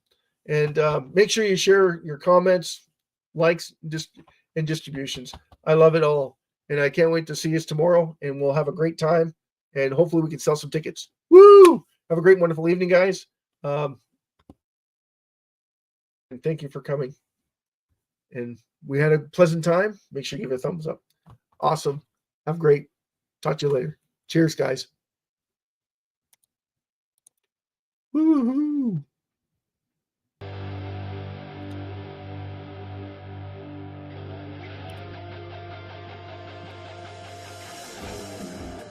and make sure you share your comments, likes, and distributions. I love it all. And I can't wait to see us tomorrow, and we'll have a great time. And hopefully we can sell some tickets. Woo! Have a great, wonderful evening, guys. And thank you for coming. And we had a pleasant time. Make sure you give it a thumbs up. Awesome. Have great. Talk to you later. Cheers, guys. Woo-hoo.